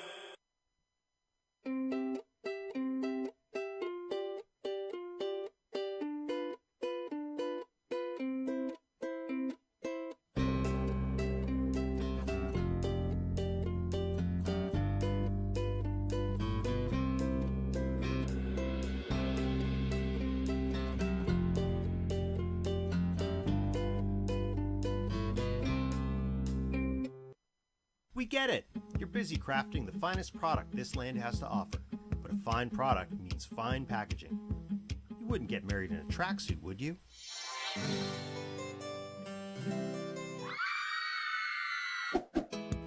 We get it. You're busy crafting the finest product this land has to offer. But a fine product means fine packaging. You wouldn't get married in a tracksuit, would you?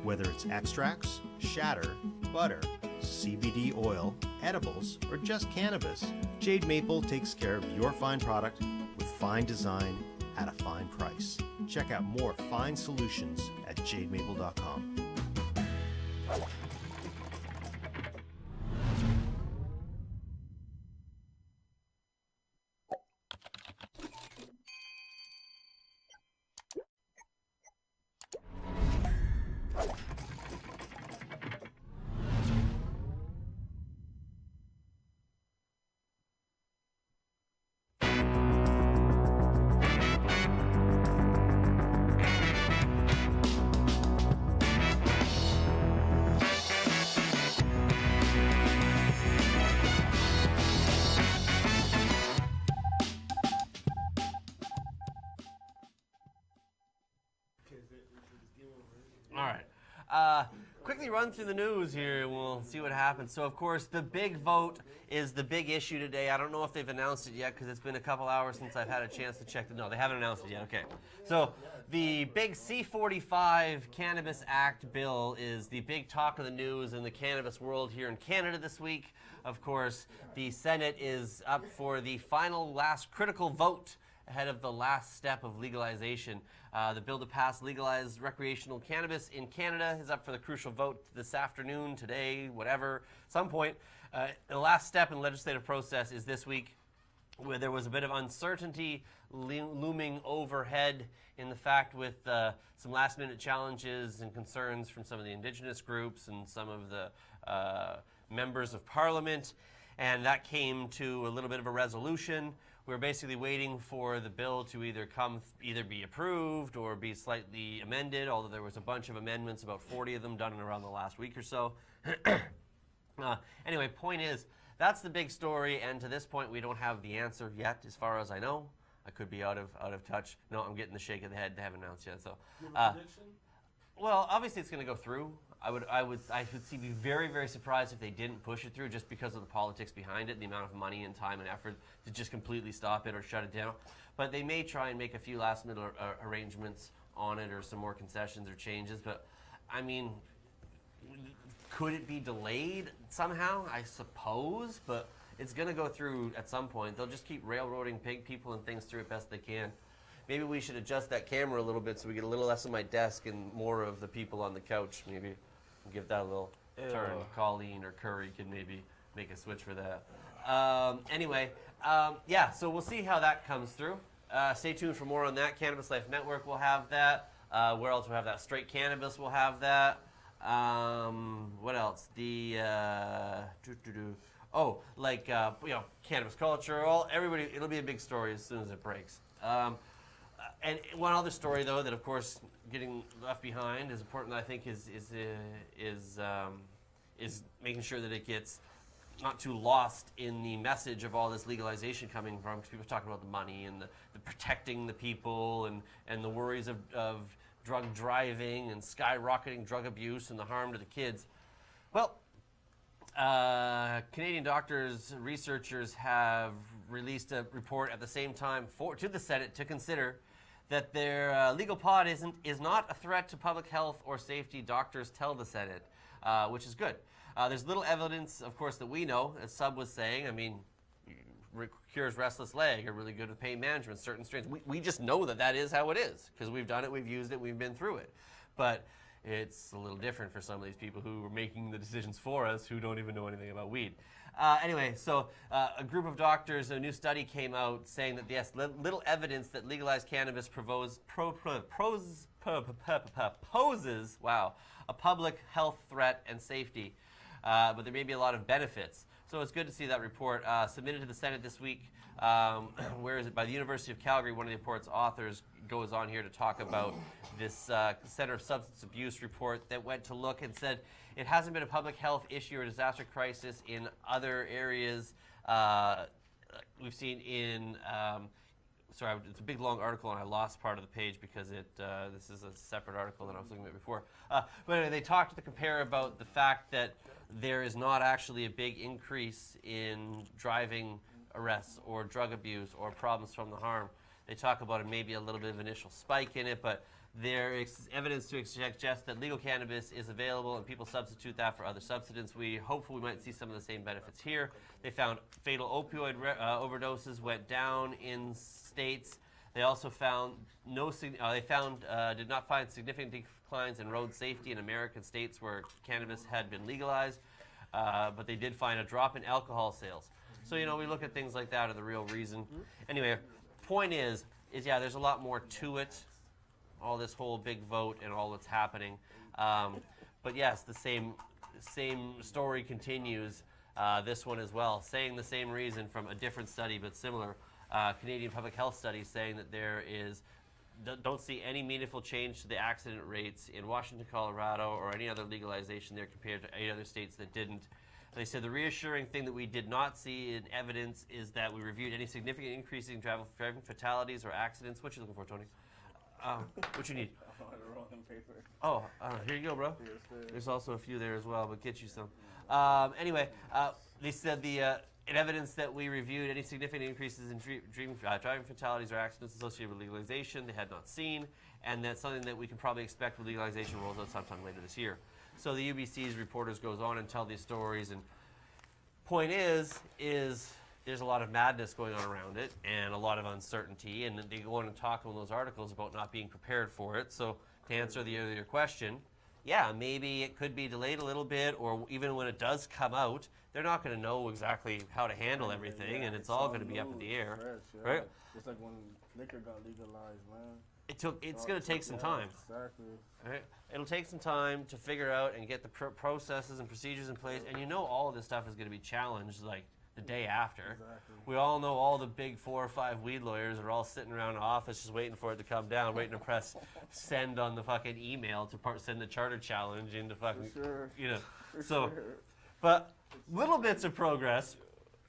Whether it's extracts, shatter, butter, CBD oil, edibles, or just cannabis, Jade Maple takes care of your fine product with fine design at a fine price. Check out more fine solutions at jademaple.com. All right. Quickly run through the news here, and we'll see what happens. So, of course, the big vote is the big issue today. I don't know if they've announced it yet because it's been a couple hours since I've had a chance to check. No, they haven't announced it yet. Okay. So, the big C45 Cannabis Act bill is the big talk of the news in the cannabis world here in Canada this week. Of course, the Senate is up for the final last critical vote ahead of the last step of legalization. The bill to pass legalized recreational cannabis in Canada is up for the crucial vote this afternoon, today, whatever, some point. The last step in the legislative process is this week, where there was a bit of uncertainty looming overhead in the fact with some last-minute challenges and concerns from some of the Indigenous groups and some of the members of Parliament, and that came to a little bit of a resolution. We're basically waiting for the bill to either be approved or be slightly amended, although there was a bunch of amendments, about 40 of them done in around the last week or so. Anyway, point is, that's the big story, and to this point, we don't have the answer yet, as far as I know. I could be out of touch. No, I'm getting the shake of the head. They haven't announced yet. So, well, obviously, it's going to go through. I would be very, very surprised if they didn't push it through, just because of the politics behind it, the amount of money and time and effort to just completely stop it or shut it down. But they may try and make a few last-minute arrangements on it, or some more concessions or changes. But I mean, could it be delayed somehow? I suppose, but it's going to go through at some point. They'll just keep railroading people and things through it best they can. Maybe we should adjust that camera a little bit so we get a little less of my desk and more of the people on the couch. Maybe give that a little turn. Colleen or Curry can maybe make a switch for that. Anyway, yeah, so we'll see how that comes through. Stay tuned for more on that. Cannabis Life Network will have that. Where else will have that? Straight Cannabis will have that. What else? The cannabis culture. Everybody. It'll be a big story as soon as it breaks. And one other story, though, that of course getting left behind is important. I think is making sure that it gets not too lost in the message of all this legalization coming from, because people are talking about the money and the protecting the people and the worries of drug driving and skyrocketing drug abuse and the harm to the kids. Well, Canadian doctors, researchers have released a report at the same time to the Senate to consider that their legal pot is not a threat to public health or safety, doctors tell the Senate, which is good. There's little evidence, of course, that we know, as Sub was saying. I mean, cures restless leg are really good with pain management, certain strains. We just know that is how it is, because we've done it, we've used it, we've been through it. But it's a little different for some of these people who are making the decisions for us who don't even know anything about weed. Anyway, so a group of doctors, a new study came out saying that, yes, little evidence that legalized cannabis poses a public health threat and safety, but there may be a lot of benefits. So it's good to see that report submitted to the Senate this week. Where is it? By the University of Calgary. One of the report's authors goes on here to talk about this Center of Substance Abuse report that went to look and said it hasn't been a public health issue or disaster crisis in other areas. We've seen in, sorry, it's a big long article and I lost part of the page because this is a separate article than I was looking at before. But anyway, they talked to the Compare about the fact that there is not actually a big increase in driving arrests or drug abuse or problems from the harm. They talk about maybe a little bit of initial spike in it, but there is evidence to suggest that legal cannabis is available and people substitute that for other substances. Hopefully we might see some of the same benefits here. They found fatal opioid overdoses went down in states. They also found did not find significant declines in road safety in American states where cannabis had been legalized, but they did find a drop in alcohol sales. So, we look at things like that are the real reason. Anyway, point is yeah, there's a lot more to it, all this whole big vote and all that's happening. But yes, the same story continues, this one as well, saying the same reason from a different study but similar. Canadian public health study saying that don't see any meaningful change to the accident rates in Washington, Colorado, or any other legalization there compared to 8 other states that didn't. They said the reassuring thing that we did not see in evidence is that we reviewed any significant increase in driving fatalities or accidents. What you looking for, Tony? What you need? I want to roll in paper. Oh, here you go, bro. There's also a few there as well, but get you some. Anyway, they said in evidence that we reviewed any significant increases in driving fatalities or accidents associated with legalization they had not seen, and that's something that we can probably expect when legalization rolls out sometime later this year. So the UBC's reporters goes on and tell these stories, and point is there's a lot of madness going on around it and a lot of uncertainty, and they go on and talk in those articles about not being prepared for it. So to answer the earlier question, yeah, maybe it could be delayed a little bit, or even when it does come out, they're not going to know exactly how to handle everything, and it's all going to be up in the air, right? It's like when liquor got legalized, man. It's going to take some time. Exactly. Right? It'll take some time to figure out and get the processes and procedures in place, and all of this stuff is going to be challenged like the day after. Exactly. We all know all the big 4 or 5 weed lawyers are all sitting around the office just waiting for it to come down, waiting to press send on the fucking email to send the charter challenge into fucking, But little bits of progress,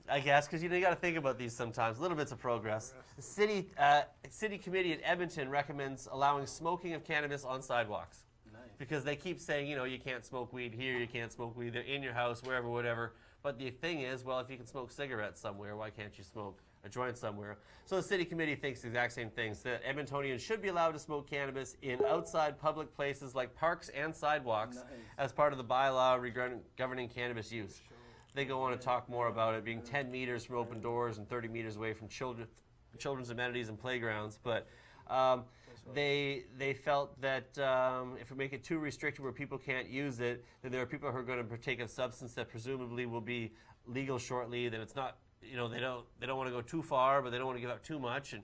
I guess, because you got to think about these sometimes. Little bits of progress. The city committee at Edmonton recommends allowing smoking of cannabis on sidewalks. Nice. Because they keep saying, you can't smoke weed here, you can't smoke weed there, in your house, wherever, whatever. But the thing is, well, if you can smoke cigarettes somewhere, why can't you smoke a joint somewhere? So the city committee thinks the exact same things, that Edmontonians should be allowed to smoke cannabis in outside public places like parks and sidewalks as part of the bylaw governing cannabis use. They go on to talk more about it being 10 meters from open doors and 30 meters away from children's amenities and playgrounds. But they felt that if we make it too restricted where people can't use it, then there are people who are going to partake of substance that presumably will be legal shortly. Then it's not, they don't want to go too far, but they don't want to give up too much. And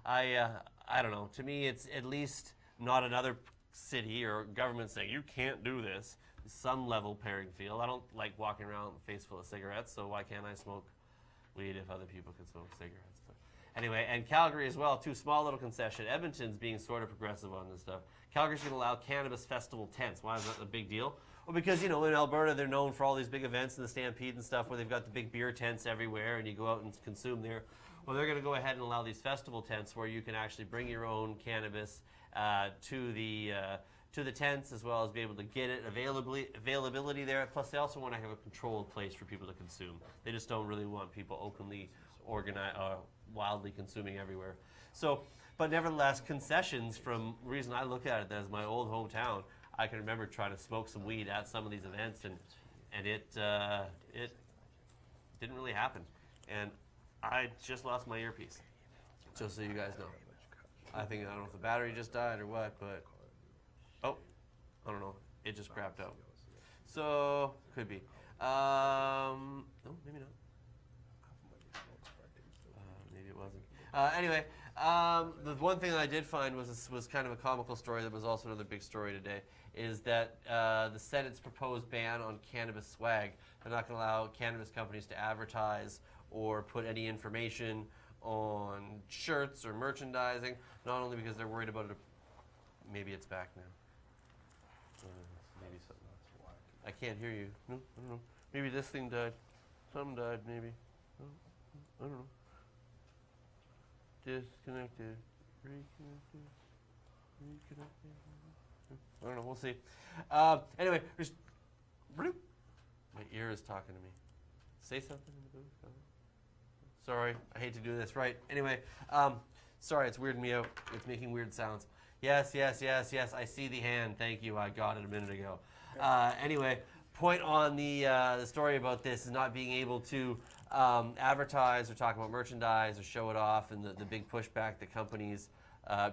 I don't know. To me, it's at least not another city or government saying you can't do this. Some level pairing field. I don't like walking around with a face full of cigarettes, so why can't I smoke weed if other people can smoke cigarettes? But anyway, and Calgary as well, too, small little concession. Edmonton's being sort of progressive on this stuff. Calgary's going to allow cannabis festival tents. Why is that a big deal? Well, because, in Alberta, they're known for all these big events and the Stampede and stuff where they've got the big beer tents everywhere and you go out and consume there. Well, they're going to go ahead and allow these festival tents where you can actually bring your own cannabis to the tents, as well as be able to get it availability there. Plus, they also want to have a controlled place for people to consume. They just don't really want people openly wildly consuming everywhere. So, but nevertheless, concessions, from the reason I look at it as my old hometown, I can remember trying to smoke some weed at some of these events, and it didn't really happen. And I just lost my earpiece, just so you guys know. I don't know if the battery just died or what, but I don't know. It just crapped out. So, could be. No, maybe not. Maybe it wasn't. Anyway, the one thing that I did find was kind of a comical story that was also another big story today, is that the Senate's proposed ban on cannabis swag. They're not going to allow cannabis companies to advertise or put any information on shirts or merchandising, not only because they're worried about it. Maybe it's back now. Maybe something else. I can't hear you. No, I don't know. Maybe this thing died. Something died, maybe. I don't know. Disconnected. Reconnected. Reconnected. I don't know. We'll see. Anyway, my ear is talking to me. Say something in the booth. Sorry, I hate to do this. Right. Anyway, sorry, it's weirding me out. It's making weird sounds. Yes, I see the hand. Thank you. I got it a minute ago. Anyway, point on the story about this is not being able to advertise or talk about merchandise or show it off, and the big pushback that companies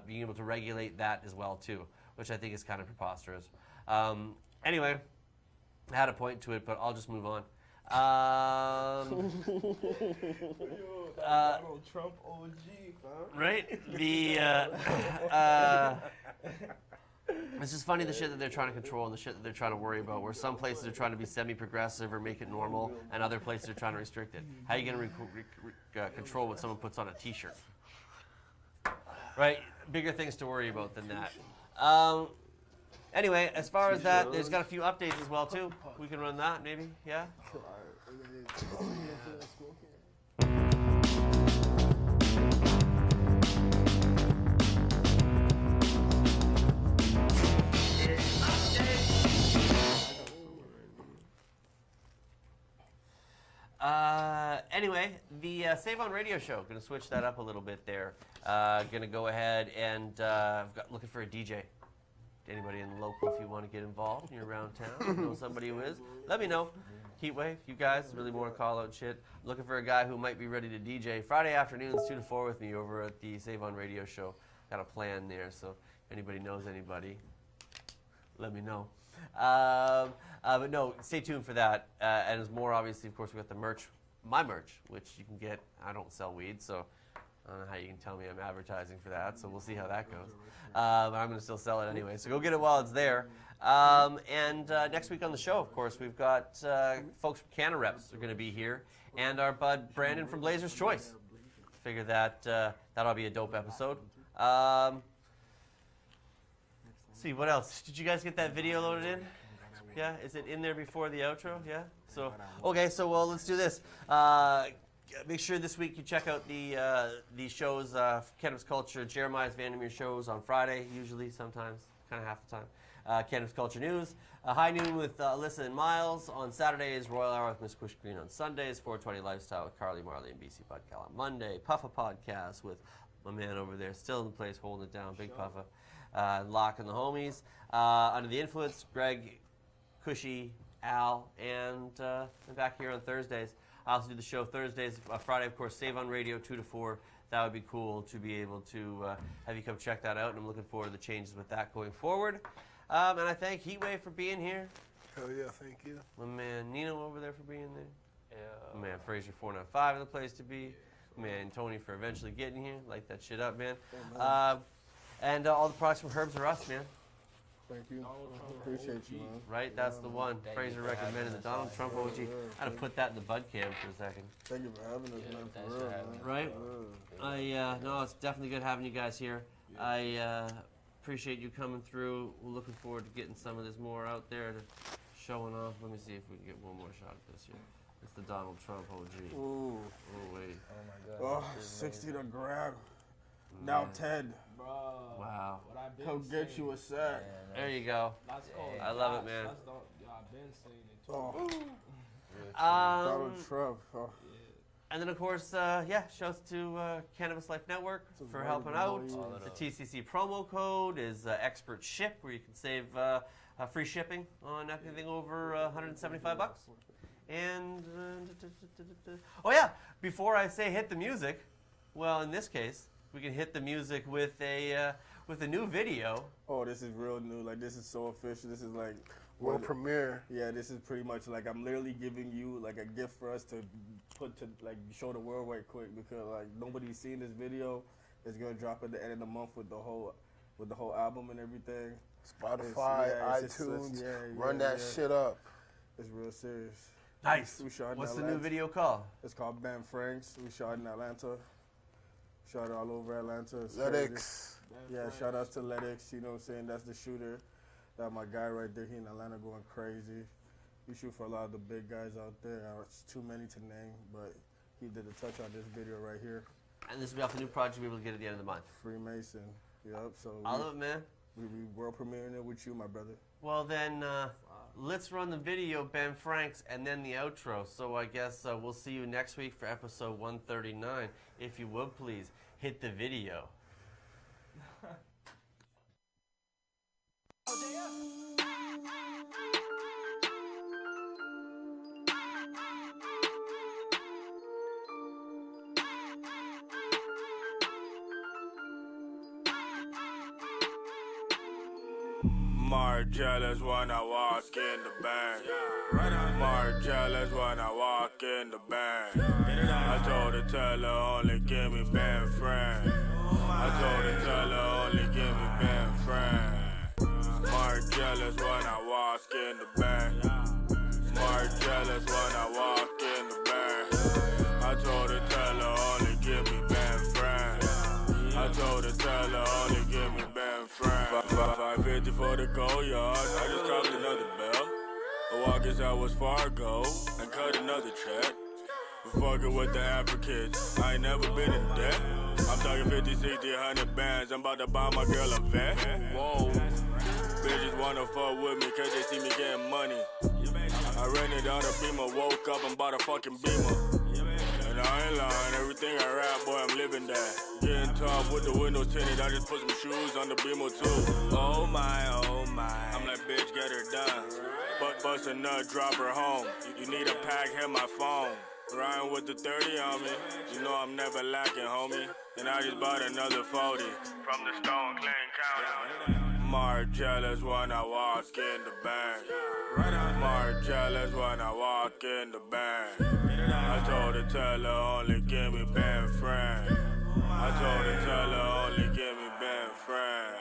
being able to regulate that as well too, which I think is kind of preposterous. Anyway, I had a point to it, but I'll just move on. Donald Trump OG, fam. Right? It's just funny the shit that they're trying to control and the shit that they're trying to worry about, where some places are trying to be semi-progressive or make it normal, and other places are trying to restrict it. How are you going to control what someone puts on a t-shirt? Right? Bigger things to worry about than that. Anyway, as far as that, there's got a few updates as well too. We can run that maybe, yeah? Anyway, the Save On Radio show, going to switch that up a little bit there. Going to go ahead and looking for a DJ. Anybody in the local, if you want to get involved and you're around town, know somebody who is, let me know. Heatwave, you guys, really more call-out shit. Looking for a guy who might be ready to DJ Friday afternoons 2 to 4 with me over at the Save On Radio show. Got a plan there, so if anybody knows anybody, let me know. But no, stay tuned for that. And there's more, obviously, of course, we got the merch, my merch, which you can get. I don't sell weed, so I don't know how you can tell me I'm advertising for that, so we'll see how that goes. But I'm going to still sell it anyway, so go get it while it's there. And next week on the show, of course, we've got folks from Canna Reps are going to be here, and our bud Brandon from Blazer's Choice. Figure that that'll be a dope episode. See, what else? Did you guys get that video loaded in? Yeah? Is it in there before the outro? Yeah? So, okay, so well, let's do this. Make sure this week you check out the shows, Cannabis Culture, Jeremiah's Vandermeer shows on Friday, usually, sometimes, kind of half the time. Cannabis Culture News. High Noon with Alyssa and Miles on Saturdays. Royal Hour with Miss Kush Green on Sundays. 420 Lifestyle with Carly Marley and BC Budcal on Monday. Puffa Podcast with my man over there, still in the place, holding it down, Big Puffa. Locke and the homies. Under the Influence, Greg, Cushy, Al, and back here on Thursdays. I also do the show Thursdays, Friday, of course, Save On Radio 2 to 4. That would be cool to be able to have you come check that out, and I'm looking forward to the changes with that going forward. And I thank Heatwave for being here. Hell yeah, thank you. My man Nino over there for being there. Yeah. My man Frazer495 in the place to be. My man Tony for eventually getting here. Light that shit up, man. And all the products from Herbs Are Us, man. Thank you. Appreciate you, man. Right, that's the one. Fraser recommended the Donald Trump OG. I had to put that in the bud cam for a second. Thank you for having us, man. For real, man. Right? No, it's definitely good having you guys here. I appreciate you coming through. We're looking forward to getting some of this more out there, to showing off. Let me see if we can get one more shot of this here. It's the Donald Trump OG. Ooh. Oh, wait. Oh my God. Oh, 60 to grab. Now 10. Bro. Wow. Come get you a sack. There you go. I love it, man. I've been saying it too. Donald Trump. Oh. And then, of course, shouts to Cannabis Life Network for helping out. The TCC promo code is Expert Ship, where you can save free shipping on anything over $175. And, oh yeah, before I say hit the music, well, in this case, we can hit the music with a new video. Oh, this is real new. Like, this is so official. This is like world premiere. Yeah, this is pretty much like I'm literally giving you like a gift for us to put to like show the world right quick, because like nobody's seen this video. It's gonna drop at the end of the month with the whole album and everything. Spotify, iTunes, run that shit up. It's real serious. Nice. We shot What's in the new video called? It's called Ben Franks. We shot in Atlanta. Shot all over Atlanta. Ledix. Yeah, shout outs to Ledix, you know what I'm saying? That's the shooter. That my guy right there, he in Atlanta going crazy. We shoot for a lot of the big guys out there. It's too many to name, but he did a touch on this video right here. And this will be off the new project we'll be able to get at the end of the month. Freemason. Yep, so I love it, man. We world premiering it with you, my brother. Well then, let's run the video, Ben Franks, and then the outro. So I guess we'll see you next week for episode 139. If you would please, hit the video. More jealous when I walk in the bank. More jealous when I walk in the bank. I told the teller only give me band friend. I told the teller only give me band friend. More jealous when I walk in the bank. More jealous when I walk in the bank. I told the teller only give me band friend. I told the teller only give me band friend. 550 for the go yard. I just dropped another bell. I walk as I was Fargo and cut another check. We fucking with the Africans. I ain't never been in debt. I'm talking 50, 60, 100 bands. I'm about to buy my girl a vet. Whoa. Bitches wanna fuck with me cause they see me getting money. I rented out a Beamer, woke up and bought a fucking Beamer. And I ain't lying, everything I rap, boy, I'm living that. Getting tough with the windows tinted, I just put some shoes on the Beamer too. Oh my, I'm like, bitch, get her done. But bust a nut, drop her home. You need a pack, hit my phone. Riding with the 30 on me. You know I'm never lacking, homie. And I just bought another 40 from the Stone Clean County. Margielas when I walk in the bank. Margielas when I walk in the bank. I told the teller only give me band friend. I told the teller only give me band friend.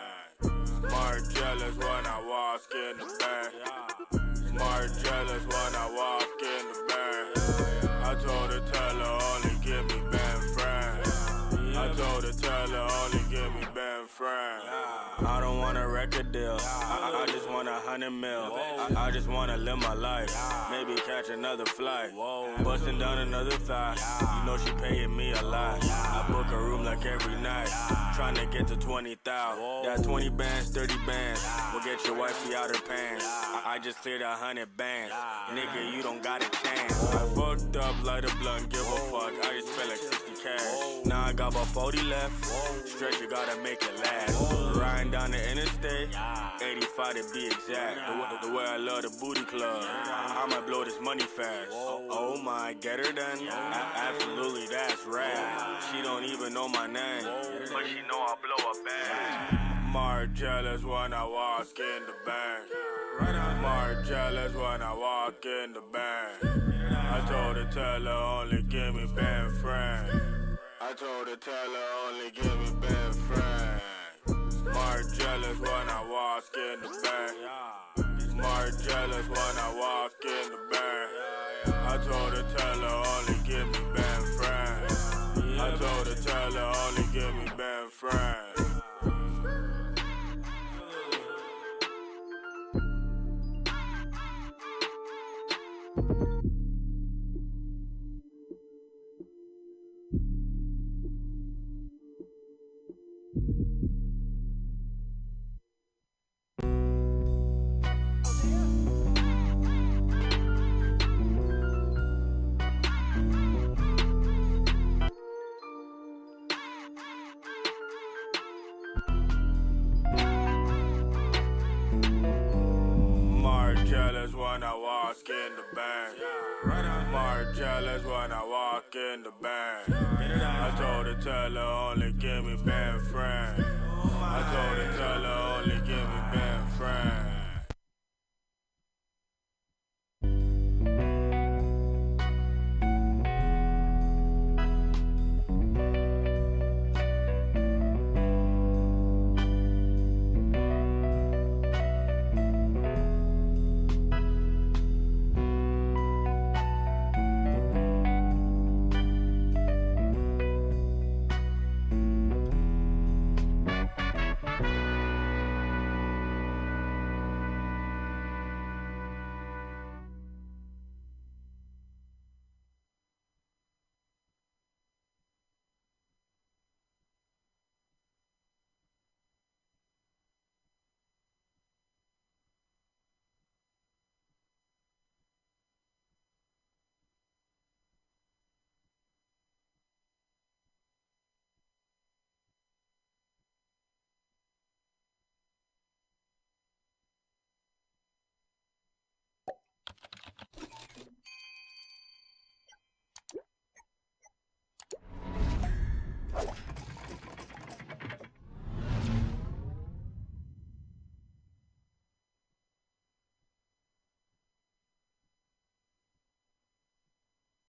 Margielas when I walk in the bank. Margielas when I walk in the bank. I told the teller only give me band friend. I told the teller only give me band friend. I don't want a record deal. I just want 100 mil. I just wanna live my life. Maybe catch another flight. Busting down another thigh. You know she paying me a lot. I book a room like every night. Trying to get to 20,000. That 20 bands, 30 bands. Will get your wifey out her pants. I just cleared 100 bands. Nigga, you don't got a chance. I fucked up, light a blunt, give a fuck. I just spent like 60 cash. Now I got about 40 left. Stretcher gotta make it last. Riding down the interstate, 85 to be exact. The way I love the booty club, I might blow this money fast. Oh my, get her done? Absolutely, that's rad. She don't even know my name, but she know I'll blow her back. Margielas when I walk in the bank. Margielas when I walk in the bank. I told the teller only give me band friend. I told the teller only give me band friend. Margielas when I walk in the bank. Margielas when I walk in the bank. I told the teller only give me band friend. I told the teller only give me band friend. Margielas when I walk in the bank. Margielas when I walk in the bank. I told the teller only give me band friend. I told the teller